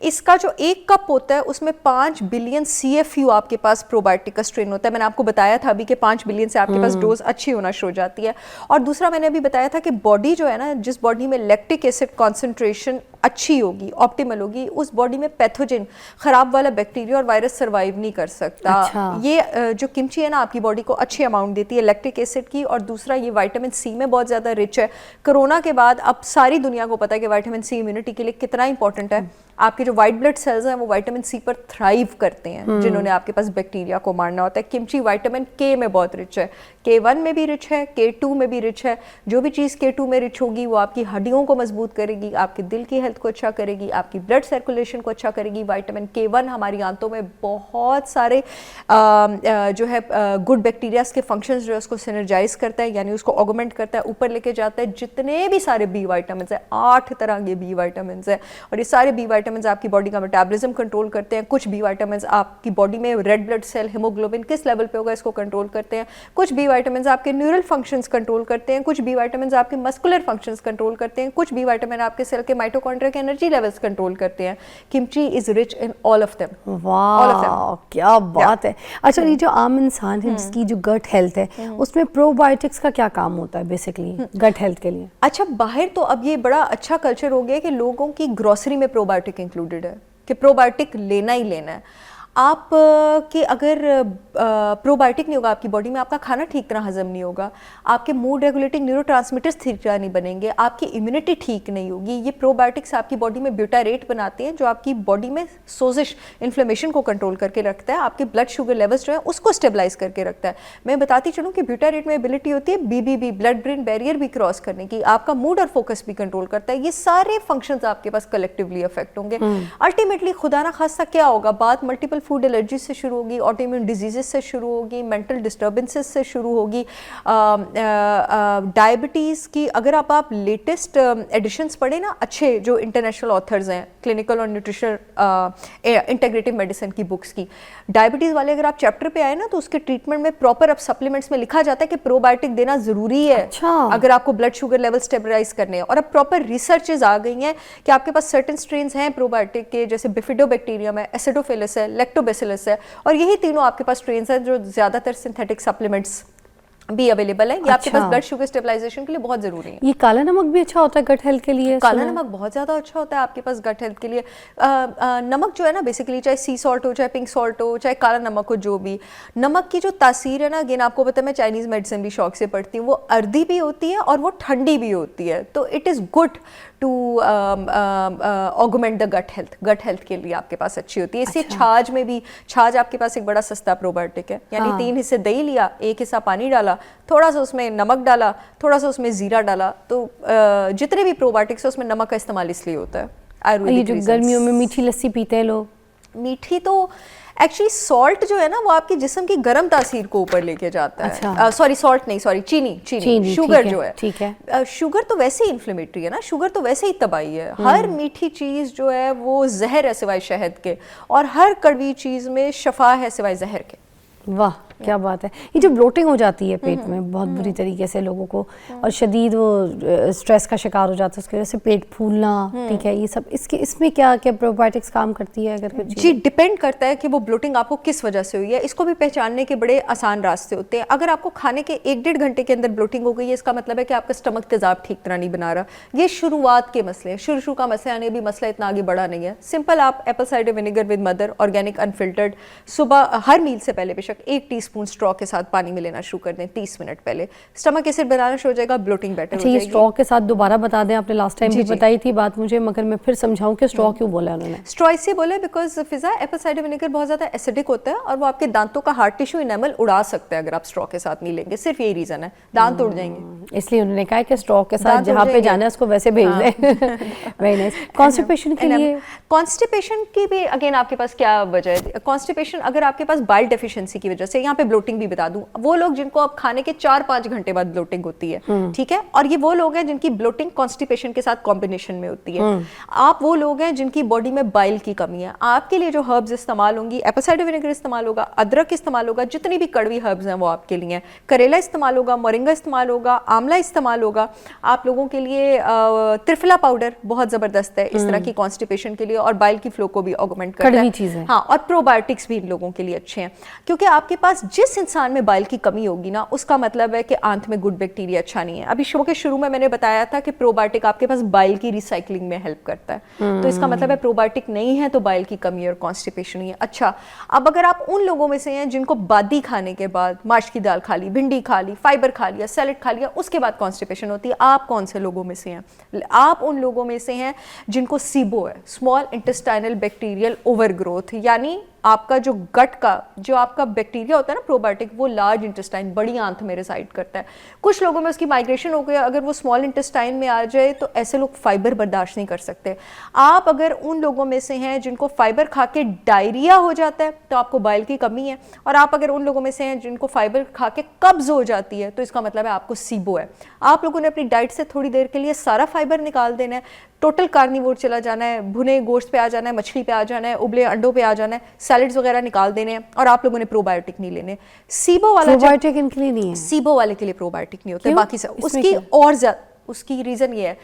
इसका जो एक कप होता है उसमें 5 बिलियन CFU आपके पास प्रोबायोटिक का स्ट्रेन होता है। मैंने आपको बताया था अभी कि 5 बिलियन से आपके पास डोज अच्छी होना शुरू हो जाती है। और दूसरा मैंने अभी बताया था कि बॉडी जो है ना, जिस बॉडी में लैक्टिक एसिड कॉन्सेंट्रेशन अच्छी होगी, ऑप्टिमल होगी, उस बॉडी में पैथोजन, खराब वाला बैक्टीरिया और वायरस सर्वाइव नहीं कर सकता। अच्छा। ये जो किमची है ना आपकी बॉडी को अच्छी अमाउंट देती है लैक्टिक एसिड की, और दूसरा ये विटामिन C में बहुत ज़्यादा रिच है। कोरोना के बाद अब सारी दुनिया को पता है कि विटामिन C इम्यूनिटी के लिए कितना इंपॉर्टेंट है। आपके जो वाइट ब्लड सेल्स हैं वो विटामिन C पर थ्राइव करते हैं, जिन्होंने आपके पास बैक्टीरिया को मारना होता है। किमची विटामिन K में बहुत रिच है, K1 में भी रिच है, K2 में भी रिच है। जो भी चीज़ K2 में रिच होगी वो आपकी हड्डियों को मजबूत करेगी, आपके दिल की हेल्थ को अच्छा करेगी, आपकी ब्लड सर्कुलेशन को अच्छा करेगी। विटामिन K1 हमारी आंतों में बहुत सारे जो है गुड बैक्टीरियाज के फंक्शंस जो है उसको सिनर्जाइज करता है, यानी उसको ऑगमेंट करता है, ऊपर लेके जाता है। जितने भी सारे B विटामिन है, 8 तरह के B विटामिन है, और ये सारे B विटामिन आपकी बॉडी का मेटाबॉलिज्म कंट्रोल करते हैं। कुछ B विटामिन आपकी बॉडी में रेड ब्लड सेल हीमोग्लोबिन किस लेवल पे होगा इसको कंट्रोल करते हैं। कुछ B विटामिन आपके न्यूरल फंक्शंस कंट्रोल करते हैं। कुछ B विटामिन आपके मस्कुलर फंक्शंस कंट्रोल करते हैं। कुछ B विटामिन आपके सेल के माइटोकॉन्ड्रिया के एनर्जी लेवल्स कंट्रोल करते हैं। Kimchi is rich in all of them. वाह, क्या बात है। अच्छा, ये जो आम इंसान है जिसकी जो गट हेल्थ है, उसमें प्रोबायोटिक्स का क्या काम होता है बेसिकली गट हेल्थ के लिए? अच्छा, बाहर तो अब ये बड़ा अच्छा कल्चर हो गया है कि लोगों की ग्रोसरी में प्रोबायोटिक इंक्लूडेड है, कि प्रोबायोटिक लेना ही लेना है। आप कि अगर प्रोबायोटिक नहीं होगा आपकी बॉडी में, आपका खाना ठीक तरह हजम नहीं होगा, आपके मूड रेगुलेटिंग न्यूरोट्रांसमीटर्स ठीक तरह नहीं बनेंगे, आपकी इम्यूनिटी ठीक नहीं होगी। ये प्रोबायोटिक्स आपकी बॉडी में ब्यूटारेट बनाते हैं, जो आपकी बॉडी में सोजिश, इन्फ्लेमेशन को कंट्रोल करके रखता है, आपके ब्लड शुगर लेवल्स जो है उसको स्टेबलाइज करके रखता है। मैं बताती चलूँ कि ब्यूटारेट में एबिलिटी होती है BBB, ब्लड ब्रेन बैरियर भी क्रॉस करने की, आपका मूड और फोकस भी कंट्रोल करता है। ये सारे फंक्शंस आपके पास कलेक्टिवली अफेक्ट होंगे। अल्टीमेटली खुदा ना खास्ता क्या होगा, बात मल्टीपल फूड एलर्जी से शुरू होगी, ऑटोइम्यून डिजीजेस से शुरू होगी, मेंटल डिस्टर्बेंसेस से शुरू होगी, डायबिटीज़ की। अगर आप लेटेस्ट एडिशंस पढ़े ना, अच्छे जो इंटरनेशनल ऑथर्स हैं क्लिनिकल और न्यूट्रिशन इंटीग्रेटिव मेडिसिन की बुक्स की, डायबिटीज़ वाले अगर आप चैप्टर पे आए ना तो उसके ट्रीटमेंट में प्रॉपर अब सप्लीमेंट्स में लिखा जाता है कि प्रोबायोटिक देना ज़रूरी है। अच्छा। अगर आपको ब्लड शुगर लेवल स्टेबलाइज करने हैं। और अब प्रॉपर रिसर्चेज आ गई हैं कि आपके पास सर्टेन स्ट्रेन्स हैं प्रोबायोटिक के, जैसे बिफिडोबैक्टीरियम है, एसिडोफिलस है, लैक्टोबैसिलस है, और यही तीनों आपके पास स्ट्रेन्स हैं जो ज़्यादातर सिंथेटिक सप्लीमेंट्स भी अवेलेबल है। ये आपके अच्छा। पास ब्लड शुगर स्टेबलाइजेशन के लिए बहुत ज़रूरी है। ये काला नमक भी अच्छा होता है गट हेल्थ के लिए? काला सुना है। नमक बहुत ज़्यादा अच्छा होता है आपके पास गट हेल्थ के लिए। नमक जो है ना बेसिकली, चाहे सी सॉल्ट हो, चाहे पिंक सॉल्ट हो, चाहे काला नमक हो, जो भी नमक की जो तासीर है ना, अगेन आपको पता है मैं चाइनीज़ मेडिसिन भी शौक से पढ़ती हूँ, वो अर्दी भी होती है और वो ठंडी भी होती है। तो it is good to augment the gut health के लिए आपके पास अच्छी होती है। इससे छाछ में भी, छाछ आपके पास एक बड़ा सस्ता प्रोबायोटिक है, यानी 3 हिस्से दही लिया, 1 हिस्सा पानी डाला, थोड़ा सा उसमें नमक डाला, थोड़ा सा उसमें जीरा डाला, तो जितने भी प्रोबायोटिक्स है उसमें नमक का इस्तेमाल इसलिए होता है ये आयुर्वेदिक जो reasons। गर्मियों में मीठी लस्सी पीते हैं लोग, मीठी तो एक्चुअली सॉल्ट जो है ना वो आपके जिस्म की गर्म तासीर को ऊपर लेके जाता है। अच्छा। सॉरी सॉल्ट नहीं, सॉरी चीनी चीनी, शुगर ठीक है, जो है, ठीक है। शुगर तो वैसे ही इन्फ्लेमेटरी है ना, शुगर तो वैसे ही तबाही है। हर मीठी चीज़ जो है वो जहर है सिवाय शहद के, और हर कड़वी चीज़ में शफा है सिवाय जहर के। वाह क्या बात है। ये जो ब्लोटिंग हो जाती है पेट में बहुत बुरी तरीके से लोगों को, और शदीद वो स्ट्रेस का शिकार हो जाता है, उसकी वजह से पेट फूलना, ठीक है, ये सब इसमें क्या क्या प्रोबायोटिक्स काम करती है? अगर कुछ जी डिपेंड करता है कि वो ब्लोटिंग आपको किस वजह से हुई है। इसको भी पहचानने के बड़े आसान रास्ते होते हैं। अगर आपको खाने के 1-1.5 घंटे के अंदर ब्लोटिंग हो गई है, इसका मतलब है कि आपका स्टमक तेजाब ठीक तरह नहीं बना रहा। ये शुरुआत के मसले हैं, शुरू का मसला, यानी अभी मसला इतना आगे बढ़ा नहीं है। सिंपल, आप Apple cider vinegar with mother organic unfiltered सुबह हर मील से पहले बेशक 1 टीस्पून स्ट्रॉ के साथ पानी में लेना शुरू कर दें 30 मिनट पहले। स्टमक एसिड बनाना शुरू हो जाएगा, ब्लोटिंग बेटर हो अच्छा, ये जाएगी। स्ट्रॉ के साथ दोबारा बता दें, आपने लास्ट टाइम जी, भी जी। बताई थी बात मुझे, मगर मैं फिर समझाऊं कि स्ट्रॉ क्यों बोला उन्होंने? स्ट्रॉ इससे बोले because Fiza Apple cider vinegar बहुत ज़्यादा एसिडिक होता है और वो आपके दांतों का हार्ड टिश्यू इनेमल उड़ा सकता है अगर आप स्ट्रॉ के साथ नहीं लेंगे। सिर्फ यही रीज़न है, दांत उड़ जाएंगे। इसलिए उन्होंने कहा कि स्ट्रॉ के साथ दांत जहाँ उड़ पे जाएंगे। जाना है उसको वैसे भेज दें। Very nice. कॉन्स्टिपेशन के लिए? कॉन्स्टिपेशन की भी अगेन आपके पास क्या वजह है? कॉन्स्टिपेशन अगर आपके पास बाइल डेफिशिएंसी की वजह से, यहाँ पे ब्लोटिंग भी बता दूं, वो लोग जिनको अब खाने के 4-5 घंटे बाद ब्लोटिंग होती है, ठीक है, और ये वो लोग हैं जिनकी ब्लोटिंग कॉन्स्टिपेशन के साथ कॉम्बिनेशन में होती है। आप वो लोग हैं जिनकी बॉडी में बाइल की कमी है। आपके लिए जो हर्ब्स इस्तेमाल होंगी, एप्पल साइडर विनेगर इस्तेमाल होगा, अदरक इस्तेमाल होगा, जितनी भी कड़वी हर्ब्स हैं वो आपके लिए हैं। करेला इस्तेमाल होगा, मोरिंगा इस्तेमाल होगा, आंवला इस्तेमाल होगा। आप लोगों के लिए त्रिफला पाउडर बहुत ज़बरदस्त है इस तरह की कॉन्स्टिपेशन के लिए, और बाइल की फ्लो को भी ऑगमेंट करता कड़वी है। चीज़ें। हाँ, और प्रोबायोटिक्स भी इन लोगों के लिए अच्छे हैं, क्योंकि आपके पास जिस इंसान में बाइल की कमी होगी ना, उसका मतलब है कि आंत में गुड बैक्टीरिया अच्छा नहीं है। अभी शो के शुरू में मैंने बताया था कि प्रोबायोटिक आपके पास बाइल की रिसाइकलिंग में हेल्प करता है, तो इसका मतलब है प्रोबायोटिक नहीं है तो बाइल की कमी और कॉन्स्टिपेशन ही है। अच्छा, अब अगर आप उन लोगों में से हैं जिनको बादी खाने के बाद माश की दाल खा ली, भिंडी खा ली, फाइबर खा लिया, सैलेड खा लिया, उसके बाद कॉन्स्टिपेशन होती है, आप कौन से लोगों में से हैं? आप उन लोगों में से हैं जिनको सीबो है, स्मॉल इंटेस्टाइनल बैक्टीरियल ओवरग्रोथ, यानी आपका जो गट का जो आपका बैक्टीरिया होता है ना प्रोबायोटिक, वो लार्ज इंटेस्टाइन, बड़ी आंत में रिसाइड करता है। कुछ लोगों में उसकी माइग्रेशन हो गया, अगर वो स्मॉल इंटेस्टाइन में आ जाए तो ऐसे लोग फाइबर बर्दाश्त नहीं कर सकते। आप अगर उन लोगों में से हैं जिनको फाइबर खा के डायरिया हो जाता है तो आपको बाइल की कमी है, और आप अगर उन लोगों में से हैं जिनको फाइबर खा के कब्ज हो जाती है तो इसका मतलब है आपको सीबो है। आप लोगों ने अपनी डाइट से थोड़ी देर के लिए सारा फाइबर निकाल देना है, टोटल कार्निवोर चला जाना है, भुने गोश्त पे आ जाना है, मछली पे आ जाना है, उबले अंडों पे आ जाना है, सैलेड्स वगैरह निकाल देने हैं, और आप लोगों ने प्रोबायोटिक नहीं लेने। सीबो वाला प्रोबायोटिक इनके लिए नहीं है? सीबो वाले के लिए प्रोबायोटिक नहीं होते, क्यों? बाकी सब इसमें उसकी क्या? और ज्यादा उसकी रीजन ये है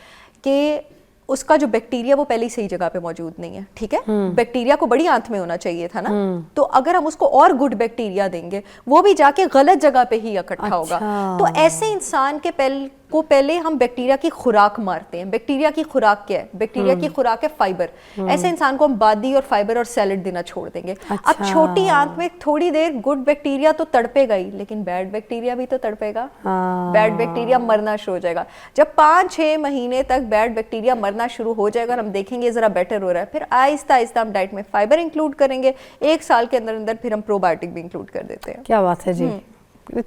कि उसका जो बैक्टीरिया वो पहले ही सही जगह पे मौजूद नहीं है, ठीक है। बैक्टीरिया को बड़ी आंत में होना चाहिए था ना, तो अगर हम उसको और गुड बैक्टीरिया देंगे वो भी जाके गलत जगह पे ही इकट्ठा होगा। तो ऐसे इंसान के पहले हम बैक्टीरिया की खुराक मारते हैं। बैक्टीरिया की खुराक क्या है? बैक्टीरिया की खुराक है फाइबर। ऐसे इंसान को हम बादी और फाइबर और सैलेड देना छोड़ देंगे। अब छोटी आंत में थोड़ी देर गुड बैक्टीरिया तो तड़पेगा ही, लेकिन बैड बैक्टीरिया भी तो तड़पेगा। बैड बैक्टीरिया मरना शुरू हो जाएगा। जब 5-6 महीने तक बैड बैक्टीरिया मरना शुरू हो जाएगा और हम देखेंगे जरा बेटर हो रहा है, फिर आहिस्ता आहिस्ता हम डाइट में फाइबर इंक्लूड करेंगे। 1 साल के अंदर अंदर फिर हम प्रोबायोटिक भी इंक्लूड कर देते हैं। क्या बात है जी,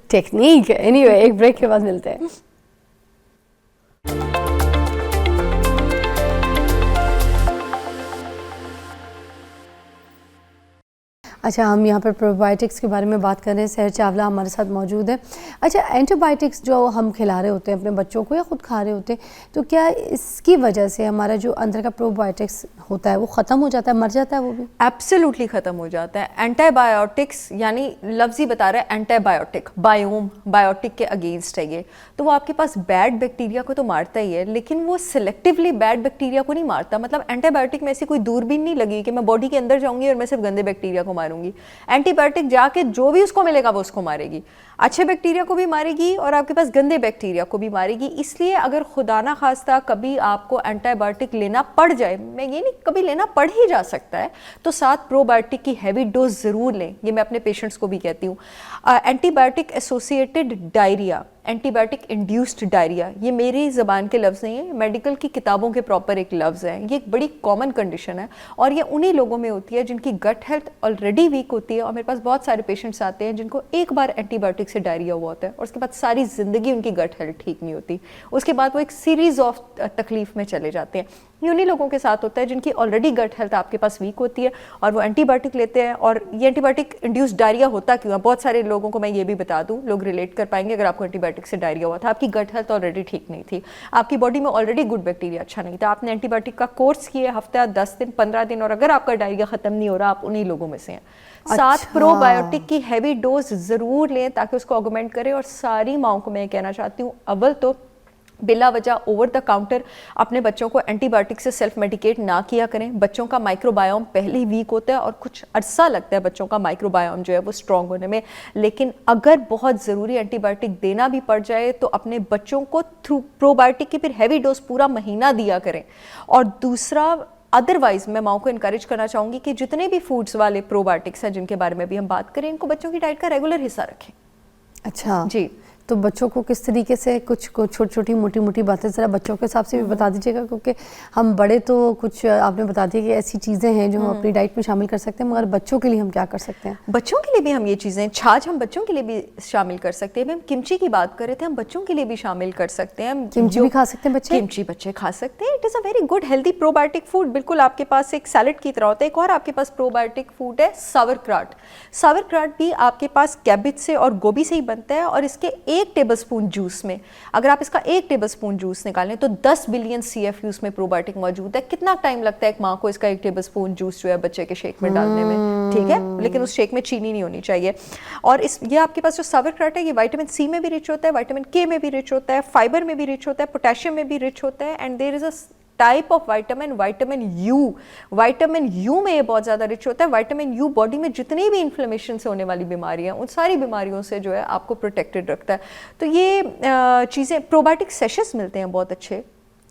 टेक्निक है। एनीवे, एक ब्रेक के बाद मिलते हैं। अच्छा, हम यहाँ पर प्रोबायोटिक्स के बारे में बात कर रहे हैं। सहर चावला हमारे साथ मौजूद है। अच्छा, एंटीबायोटिक्स जो हम खिला रहे होते हैं अपने बच्चों को या ख़ुद खा रहे होते हैं, तो क्या इसकी वजह से हमारा जो अंदर का प्रोबायोटिक्स होता है वो ख़त्म हो जाता है, मर जाता है वो भी? एब्सोल्युटली ख़त्म हो जाता है। एंटीबायोटिक्स यानी लफ्ज़ ही बता रहा है एंटीबायोटिक, बायोम, बायोटिक के अगेंस्ट है ये, तो वो आपके पास बैड बैक्टीरिया को तो मारता ही है, लेकिन वो सिलेक्टिवली बैड बैक्टीरिया को नहीं मारता। मतलब एंटीबायोटिक में ऐसी कोई दूरबीन नहीं लगी कि मैं बॉडी के अंदर जाऊँगी और मैं सिर्फ गंदे बैक्टीरिया को मारूँगी। मारूंगी। एंटीबायोटिक जाके जो भी उसको मिलेगा वो उसको मारेगी, अच्छे बैक्टीरिया को भी मारेगी और आपके पास गंदे बैक्टीरिया को भी मारेगी। इसलिए अगर खुदा ना खास्ता कभी आपको एंटीबायोटिक लेना पड़ जाए, मैं ये नहीं कभी लेना पड़ ही जा सकता है, तो साथ प्रोबायोटिक की हैवी डोज ज़रूर लें। ये मैं अपने पेशेंट्स को भी कहती हूँ। Antibiotic associated diarrhoea, antibiotic induced diarrhoea, ये मेरी ज़बान के लफ्ज़ नहीं है, मेडिकल की किताबों के प्रॉपर एक लफ्ज़ है। ये एक बड़ी कॉमन कंडीशन है और ये उन्हीं लोगों में होती है जिनकी गट हेल्थ ऑलरेडी वीक होती है। और मेरे पास बहुत सारे पेशेंट्स आते हैं जिनको एक बार एंटीबायोटिक से डायरिया हुआ होता है और उसके बाद सारी ज़िंदगी उनकी गट हेल्थ ठीक नहीं होती, उसके बाद वो एक सीरीज़ ऑफ तकलीफ में चले जाते हैं। ये उन्हीं लोगों के साथ होता है जिनकी ऑलरेडी गट हेल्थ आपके पास वीक होती है और वो एंटीबायोटिक लेते हैं। और ये एंटीबायोटिक इंड्यूस्ड डायरिया होता क्यों है, बहुत सारे लोगों को मैं ये भी बता दूं, लोग रिलेट कर पाएंगे। अगर आपको एंटीबायोटिक से डायरिया हुआ था, आपकी गट हेल्थ ऑलरेडी ठीक नहीं थी, आपकी बॉडी में ऑलरेडी गुड बैक्टीरिया अच्छा नहीं था, आपने एंटीबायोटिक का कोर्स किया हफ्ता 10 दिन 15 दिन और अगर आपका डायरिया खत्म नहीं हो रहा, आप उन्हीं लोगों में से हैं। साथ प्रोबायोटिक की हैवी डोज जरूर लें ताकि उसको ऑगमेंट करें। और सारी माओं को मैं कहना चाहती हूँ, अव्वल तो बिला वजह ओवर द काउंटर अपने बच्चों को एंटीबायोटिक से सेल्फ मेडिकेट ना किया करें। बच्चों का माइक्रोबायोम पहले ही वीक होता है और कुछ अरसा लगता है बच्चों का माइक्रोबायोम जो है वो स्ट्रॉन्ग होने में, लेकिन अगर बहुत ज़रूरी एंटीबायोटिक देना भी पड़ जाए तो अपने बच्चों को थ्रू प्रोबायोटिक की फिर हैवी डोज पूरा महीना दिया करें। और दूसरा, अदरवाइज मैं माओ को इनकरेज करना चाहूँगी कि जितने भी फूड्स वाले प्रोबायोटिक्स हैं जिनके बारे में भी हम बात करें, इनको बच्चों की डाइट का रेगुलर हिस्सा रखें। अच्छा जी, तो बच्चों को किस तरीके से कुछ छोटी छोटी मोटी मोटी बातें ज़रा बच्चों के हिसाब से भी बता दीजिएगा, क्योंकि हम बड़े तो कुछ आपने बता दिया कि ऐसी चीज़ें हैं जो हम अपनी डाइट में शामिल कर सकते हैं, मगर बच्चों के लिए हम क्या कर सकते हैं? बच्चों के लिए भी हम ये चीज़ें, छाछ हम बच्चों के लिए भी शामिल कर सकते हैं। हम किमची की बात कर रहे थे, हम बच्चों के लिए भी शामिल कर सकते हैं। किमची भी खा सकते हैं बच्चे? किमची बच्चे खा सकते हैं। It is a very good healthy probiotic food. बिल्कुल आपके पास एक सैलड की तरह होता है। एक और आपके पास प्रोबायोटिक फूड है सावरक्राट। सावरक्राट भी आपके पास कैबेज से और गोभी से ही बनता है और इसके 1 टेबलस्पून जूस में, अगर आप इसका 1 टेबलस्पून जूस निकालें तो 10 बिलियन CFU में प्रोबायोटिक मौजूद है। कितना टाइम लगता है एक माँ को इसका 1 टेबलस्पून जूस जो है बच्चे के शेक में डालने में, ठीक है, लेकिन उस शेक में चीनी नहीं होनी चाहिए। और ये आपके पास जो सावरक्राट है ये विटामिन C में भी रिच होता है, विटामिन K में भी रिच होता है, फाइबर में भी रिच होता है, पोटेशियम में भी रिच होता है। And there is a type of vitamin U में ये बहुत ज़्यादा रिच होता है। विटामिन यू बॉडी में जितनी भी इन्फ्लेमेशन से होने वाली बीमारियां, उन सारी बीमारियों से जो है आपको प्रोटेक्टेड रखता है। तो ये चीज़ें, प्रोबायोटिक सेशेस मिलते हैं बहुत अच्छे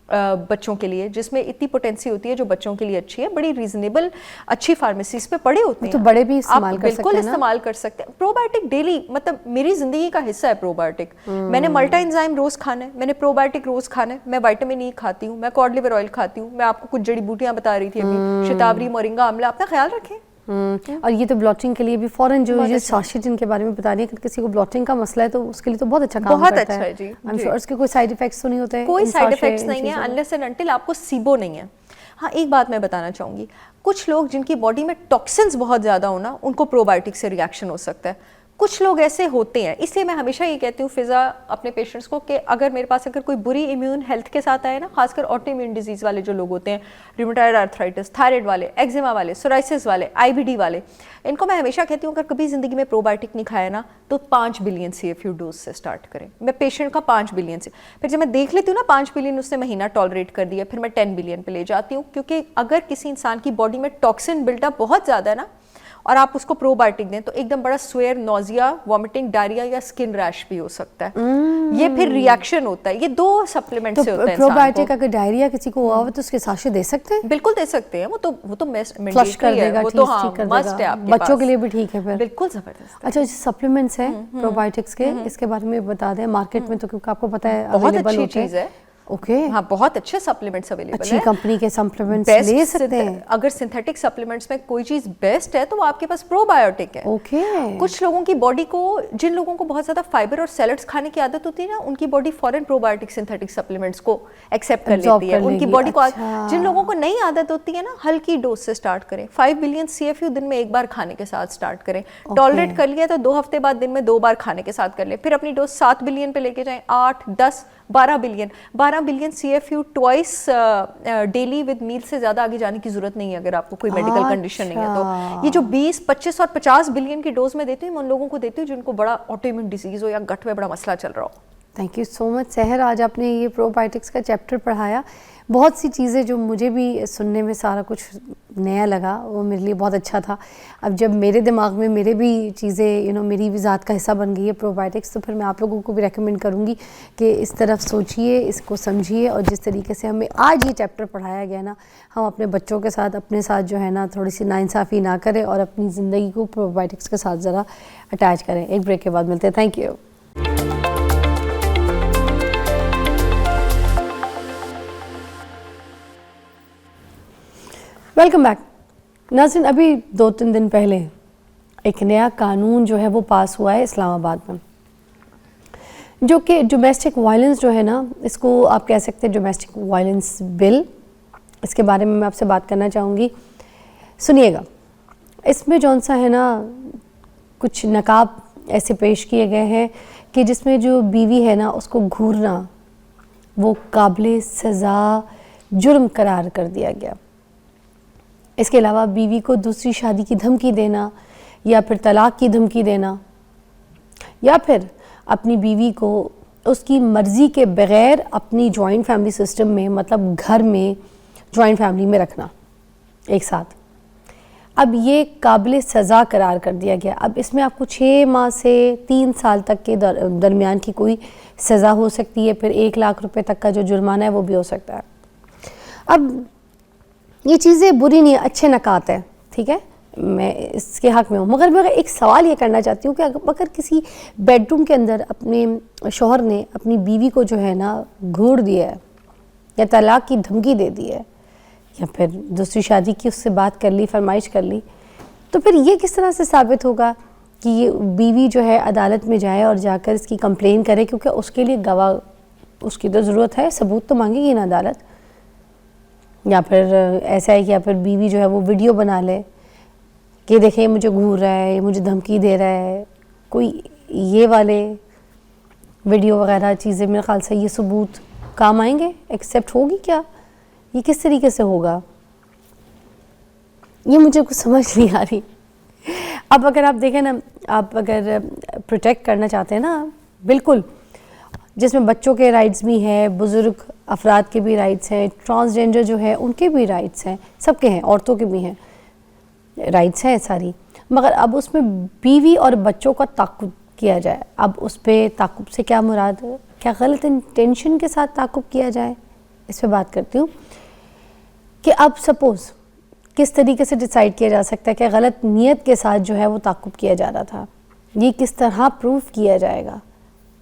बच्चों के लिए, जिसमें इतनी पोटेंसी होती है जो बच्चों के लिए अच्छी है, बड़ी रीजनेबल अच्छी फार्मेसीज पे पड़े होते हैं, तो बड़े भी इस्तेमाल कर सकते हैं, बिल्कुल इस्तेमाल कर सकते हैं। प्रोबायोटिक डेली, मतलब मेरी जिंदगी का हिस्सा है प्रोबायोटिक। मैंने मल्टा एंजाइम रोज खाना है, मैंने प्रोबायोटिक रोज खाना है, मैं विटामिन E खाती हूँ, मैं कॉड लिवर ऑयल खाती हूँ, मैं आपको कुछ जड़ी बूटियां बता रही थी अभी, शतावरी, मोरिंगा, आंवला, अपना ख्याल रखें। और ये तो ब्लॉटिंग के लिए भी फॉरन जो ये साशे जिनके बारे में बता रही है कि किसी को ब्लॉटिंग का मसला है तो उसके लिए तो बहुत अच्छा काम बहुत करता अच्छा है जी। आई एम श्योर इसके कोई साइड इफेक्ट्स तो नहीं होते हैं? कोई साइड इफेक्ट्स नहीं है अनलेस एंड अनटिल आपको सीबो नहीं है। हाँ, एक बात मैं बताना चाहूँगी, कुछ लोग जिनकी बॉडी में टॉक्सिन्स बहुत ज़्यादा हो ना, उनको प्रोबायोटिक से रिएक्शन हो सकता है। कुछ लोग ऐसे होते हैं, इसलिए मैं हमेशा ये कहती हूँ फिजा अपने पेशेंट्स को कि अगर मेरे पास अगर कोई बुरी इम्यून हेल्थ के साथ आए ना, खासकर ऑटो इम्यून डिजीज़ वाले जो लोग होते हैं, रूमेटॉइड आर्थराइटिस, थायराइड वाले, एक्जिमा वाले, सोराइसिस वाले, IBD वाले, इनको मैं हमेशा कहती हूँ अगर कभी ज़िंदगी में प्रोबायोटिक नहीं खाया ना तो 5 बिलियन CFU डोज से स्टार्ट करें। मैं पेशेंट का 5 बिलियन से, फिर जब मैं देख लेती हूँ ना 5 बिलियन उसने महीना टॉलरेट कर दिया, फिर मैं 10 बिलियन पे ले जाती हूँ। क्योंकि अगर किसी इंसान की बॉडी में टॉक्सिन बिल्डअप बहुत ज़्यादा है ना और आप उसको प्रोबायोटिक दें तो एकदम बड़ा स्वेयर, नोजिया, वॉमिटिंग, डायरिया या स्किन रैश भी हो सकता है। ये फिर रिएक्शन होता है। ये 2 सप्लीमेंट से होता है। प्रोबायोटिक अगर डायरिया किसी को हुआ हो तो उसके साशे दे सकते हैं? बिल्कुल दे सकते हैं। वो तो फ्लश कर देगा, वो तो हाँ मस्ट है आपके बच्चों के लिए भी ठीक है फिर? बिल्कुल जबरदस्त। अच्छा, सप्लीमेंट्स हैं प्रोबायोटिक्स के, इसके बारे में बता दें। मार्केट में तो क्योंकि आपको पता है बहुत अच्छी चीज़ है। ओके, हाँ, बहुत अच्छे सप्लीमेंट्स अवेलेबल अच्छी कंपनी के सप्लीमेंट्स ले सकते हैं। अगर सिंथेटिक सप्लीमेंट्स में कोई चीज बेस्ट है तो वो आपके पास प्रोबायोटिक है। ओके। कुछ लोगों की बॉडी को, जिन लोगों को बहुत ज्यादा फाइबर और सैलड्स खाने की आदत होती है ना, उनकी body foreign probiotic synthetic supplements को एक्सेप्ट कर लेती है। उनकी बॉडी को, जिन लोगों को नई आदत होती है ना, हल्की डोज से स्टार्ट करें। 5 बिलियन CFU दिन में एक बार खाने के साथ स्टार्ट करें। टॉलरेट कर लिया तो 2 हफ्ते बाद दिन में 2 बार खाने के साथ कर ले। फिर अपनी डोज 7 बिलियन पे लेके जाएं, 8, 10, 12 billion CFU twice daily with meal से ज़्यादा आगे जाने की जरूरत नहीं है अगर आपको कोई मेडिकल कंडीशन नहीं है तो। ये जो 20, 25 और 50 बिलियन की डोज में देती हूँ, मैं उन लोगों को देती हूँ जिनको बड़ा ऑटोइम्यून डिजीज हो या गट में बड़ा मसला चल रहा हो। थैंक यू सो मच सहर, आज आपने ये प्रोबायोटिक्स का चैप्टर पढ़ाया। बहुत सी चीज़ें जो मुझे भी सुनने में सारा कुछ नया लगा, वो मेरे लिए बहुत अच्छा था। अब जब मेरे दिमाग में मेरे भी चीज़ें मेरी भी ज़ात का हिस्सा बन गई है प्रोबायोटिक्स, तो फिर मैं आप लोगों को भी रेकमेंड करूँगी कि इस तरफ सोचिए, इसको समझिए, और जिस तरीके से हमें आज ये चैप्टर पढ़ाया गया ना, हम अपने बच्चों के साथ अपने साथ जो है ना थोड़ी सी नाइंसाफ़ी ना करें और अपनी ज़िंदगी को प्रोबायोटिक्स के साथ ज़रा अटैच करें। एक ब्रेक के बाद मिलते हैं। Thank you. Welcome back. नाज़रीन, अभी 2-3 दिन पहले एक नया कानून जो है वो पास हुआ है इस्लामाबाद में, जो कि डोमेस्टिक वायलेंस जो है ना, इसको आप कह सकते हैं डोमेस्टिक वायलेंस बिल। इसके बारे में मैं आपसे बात करना चाहूँगी। सुनिएगा, इसमें जौन सा है ना कुछ नकाब ऐसे पेश किए गए हैं कि जिसमें जो बीवी है ना उसको घूरना वो काबिल सज़ा जुर्म करार कर दिया गया। इसके अलावा बीवी को दूसरी शादी की धमकी देना या फिर तलाक की धमकी देना, या फिर अपनी बीवी को उसकी मर्ज़ी के बग़ैर अपनी जॉइंट फैमिली सिस्टम में, मतलब घर में जॉइंट फैमिली में रखना एक साथ, अब ये काबिल सज़ा करार कर दिया गया। अब इसमें आपको 6 माह से 3 साल तक के दरमियान की कोई सज़ा हो सकती है, फिर 1 लाख रुपए तक का जो जुर्माना है वो भी हो सकता है। अब ये चीज़ें बुरी नहीं है, अच्छे नकात है, ठीक है, मैं इसके हक़ में हूँ। मगर मैं एक सवाल ये करना चाहती हूँ कि अगर किसी बेडरूम के अंदर अपने शौहर ने अपनी बीवी को जो है ना घूर दिया है या तलाक की धमकी दे दी है या फिर दूसरी शादी की उससे बात कर ली, फरमाइश कर ली, तो फिर ये किस तरह से साबित होगा कि ये बीवी जो है अदालत में जाए और जाकर इसकी कंप्लेन करे, क्योंकि उसके लिए गवाह उसकी तो ज़रूरत है, सबूत तो मांगेगी ना अदालत। या फिर ऐसा है कि या फिर बीवी जो है वो वीडियो बना ले कि देखें मुझे घूर रहा है, मुझे धमकी दे रहा है, कोई ये वाले वीडियो वगैरह चीज़ें मेरे ख्याल से ये सबूत काम आएंगे, एक्सेप्ट होगी क्या, ये किस तरीके से होगा, ये मुझे कुछ समझ नहीं आ रही। अब अगर आप देखें ना, आप अगर प्रोटेक्ट करना चाहते हैं ना, बिल्कुल, जिसमें बच्चों के राइट्स भी हैं, बुज़ुर्ग अफराद के भी राइट्स हैं, ट्रांसजेंडर जो है उनके भी राइट्स हैं, सबके हैं, औरतों के भी हैं, राइट्स हैं सारी। मगर अब उसमें बीवी और बच्चों का ताक़ुब किया जाए। अब उस पर ताक़ुब से क्या मुराद है, क्या गलत इंटेंशन के साथ ताक़ुब किया जाए, इस पर बात करती हूँ। कि अब सपोज़ किस तरीके से डिसाइड किया जा सकता है कि गलत नीयत के साथ जो है वो ताक़ुब किया जा रहा था, ये किस तरह प्रूफ किया जाएगा।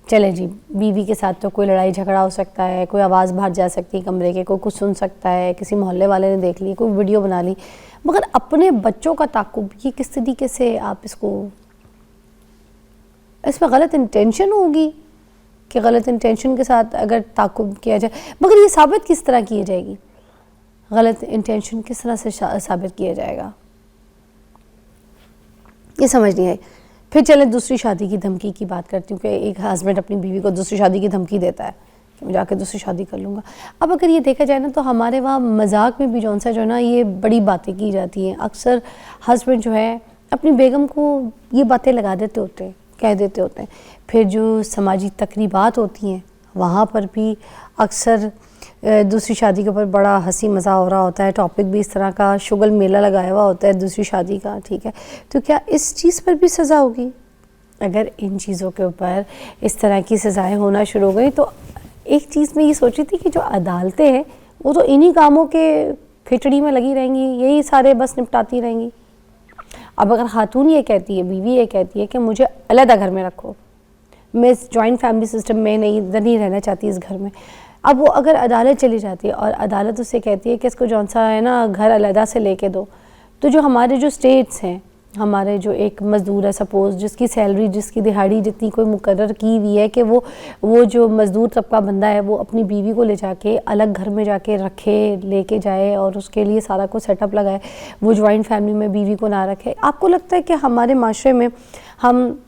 चले जी, बीवी के साथ तो कोई लड़ाई झगड़ा हो सकता है, कोई आवाज़ बाहर जा सकती है कमरे के, कोई कुछ सुन सकता है, किसी मोहल्ले वाले ने देख ली, कोई वीडियो बना ली, मगर अपने बच्चों का ताक़ुब, ये किस तरीके से आप इसको, इसमें गलत इंटेंशन होगी कि गलत इंटेंशन के साथ अगर ताक़ुब किया जाए, मगर ये साबित किस तरह की जाएगी, गलत इंटेंशन किस तरह से साबित किया जाएगा, ये समझ नहीं आई। फिर चले दूसरी शादी की धमकी की बात करती हूँ कि एक हस्बैंड अपनी बीवी को दूसरी शादी की धमकी देता है कि मैं जाकर दूसरी शादी कर लूँगा। अब अगर ये देखा जाए ना, तो हमारे वहाँ मजाक में भी जौन सा जो है ना ये बड़ी बातें की जाती हैं। अक्सर हस्बैंड जो है अपनी बेगम को ये बातें लगा देते होते हैं, कह देते होते हैं। फिर जो समाजी तकरीबात होती हैं वहाँ पर भी अक्सर दूसरी शादी के ऊपर बड़ा हंसी मज़ा हो रहा होता है, टॉपिक भी इस तरह का, शुगल मेला लगाया हुआ होता है दूसरी शादी का, ठीक है। तो क्या इस चीज़ पर भी सज़ा होगी? अगर इन चीज़ों के ऊपर इस तरह की सज़ाएं होना शुरू हो गई, तो एक चीज़ मैं ये सोची थी कि जो अदालतें हैं वो तो इन्हीं कामों के खिचड़ी में लगी रहेंगी, यही सारे बस निपटाती रहेंगी। अब अगर खातून ये कहती है, बीवी ये कहती है कि मुझे अलग घर में रखो, मैं इस जॉइंट फैमिली सिस्टम में नहीं रहना चाहती इस घर में, अब वो अगर अदालत चली जाती है और अदालत उससे कहती है कि इसको जौन सा है ना घर अलहदा से लेके दो, तो जो हमारे जो स्टेट्स हैं, हमारे जो एक मज़दूर है सपोज़, जिसकी सैलरी, जिसकी दिहाड़ी जितनी कोई मुकर्रर की हुई है कि वो जो मज़दूर तबका बंदा है वो अपनी बीवी को ले जाके अलग घर में जाके रखे, लेके जाए और उसके लिए सारा कुछ सेटअप लगाए, वो जॉइंट फैमिली में बीवी को ना रखे। आपको लगता है कि हमारे माशरे में हम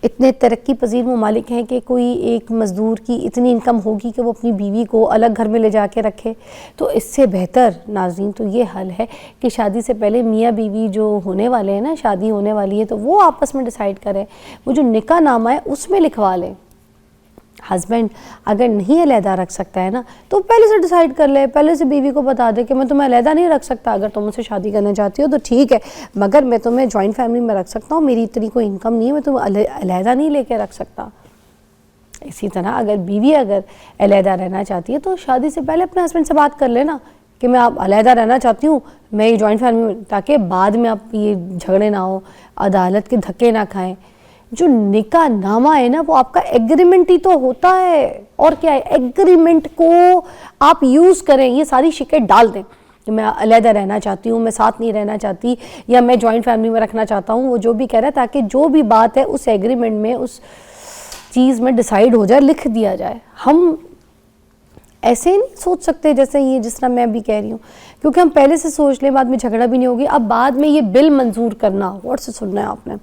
इतने तरक्की पजीर ममालिक हैं कि कोई एक मज़दूर की इतनी इनकम होगी कि वो अपनी बीवी को अलग घर में ले जाके रखे? तो इससे बेहतर नाज़रीन तो ये हल है कि शादी से पहले मियाँ बीवी जो होने वाले हैं ना, शादी होने वाली है, तो वो आपस में डिसाइड करें, वो जो निकाह नामा है उसमें लिखवा लें। हस्बैंड अगर नहीं अलहदा रख सकता है ना तो पहले से डिसाइड कर ले, पहले से बीवी को बता दे कि मैं तुम्हें अलहदा नहीं रख सकता, अगर तुम मुझसे शादी करना चाहती हो तो ठीक है, मगर मैं तुम्हें जॉइंट फैमिली में रख सकता हूँ, मेरी इतनी कोई इनकम नहीं है, मैं तुम्हें अलहदा नहीं लेके रख सकता। इसी तरह अगर बीवी अगर अलहदा रहना चाहती है तो शादी से पहले अपने हस्बैंड से बात कर लेना कि मैं आप अलहदा रहना चाहती हूँ, मैं ये जॉइंट फैमिली में, ताकि बाद में आप ये झगड़े ना हो, अदालत के धक्के ना खाएं। जो निकाह नामा है ना वो आपका एग्रीमेंट ही तो होता है, और क्या है, एग्रीमेंट को आप यूज़ करें, ये सारी शिकायत डाल दें कि मैं अलहदा रहना चाहती हूँ, मैं साथ नहीं रहना चाहती, या मैं जॉइंट फैमिली में रखना चाहता हूँ, वो जो भी कह रहा है, ताकि जो भी बात है उस एग्रीमेंट में, उस चीज़ में डिसाइड हो जाए, लिख दिया जाए। हम ऐसे नहीं सोच सकते जैसे ये जिस तरह मैं भी कह रही हूँ, क्योंकि हम पहले से सोच लें, बाद में झगड़ा भी नहीं होगी। अब बाद में ये बिल मंजूर करना, गौर से सुनना है आपने,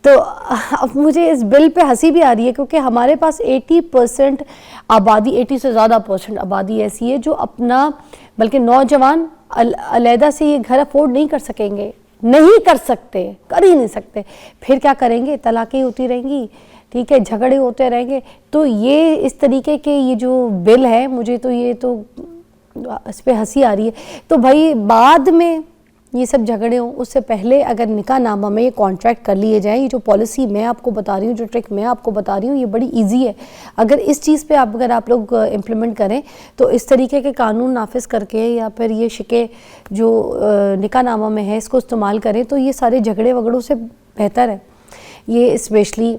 तो अब मुझे इस बिल पे हंसी भी आ रही है, क्योंकि हमारे पास 80% आबादी, 80 से ज़्यादा % आबादी ऐसी है जो अपना, बल्कि नौजवान अलहदा से ये घर अफोर्ड नहीं कर सकेंगे, नहीं कर सकते, कर ही नहीं सकते। फिर क्या करेंगे, तलाक़ें होती रहेंगी, ठीक है, झगड़े होते रहेंगे। तो ये इस तरीके के ये जो बिल है, मुझे तो ये तो इस पर हंसी आ रही है। तो भाई बाद में ये सब झगड़े हों उससे पहले अगर निकाह नामा में ये कॉन्ट्रैक्ट कर लिए जाए, ये जो पॉलिसी मैं आपको बता रही हूँ, जो ट्रिक मैं आपको बता रही हूँ, ये बड़ी इजी है। अगर इस चीज़ पे अगर आप लोग इम्प्लीमेंट करें तो इस तरीके के कानून नाफिज करके, या फिर ये शिके जो निकाह नामा में है इसको इस्तेमाल करें, तो ये सारे झगड़े वगड़ों से बेहतर है। ये स्पेशली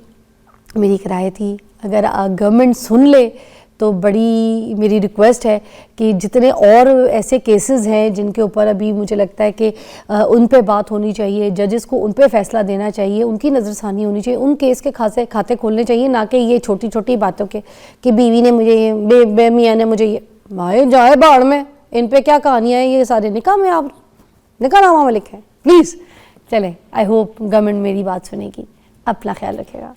मेरी एक राय थी, अगर गवर्नमेंट सुन ले तो बड़ी मेरी रिक्वेस्ट है कि जितने और ऐसे केसेस हैं जिनके ऊपर अभी मुझे लगता है कि उन पे बात होनी चाहिए, जजेस को उन पे फैसला देना चाहिए, उनकी नज़रसानी होनी चाहिए, उन केस के खाते खोलने चाहिए, ना कि ये छोटी छोटी बातों के कि बीवी ने मुझे ये, मियाँ ने मुझे ये, माए जाए बाढ़ में, इन पे क्या कहानियाँ हैं, ये सारे निकाह में आप निकाह नामा में लिखे हैं। प्लीज़ चलें, आई होप गवर्नमेंट मेरी बात सुनेगी। अपना ख्याल रखेगा।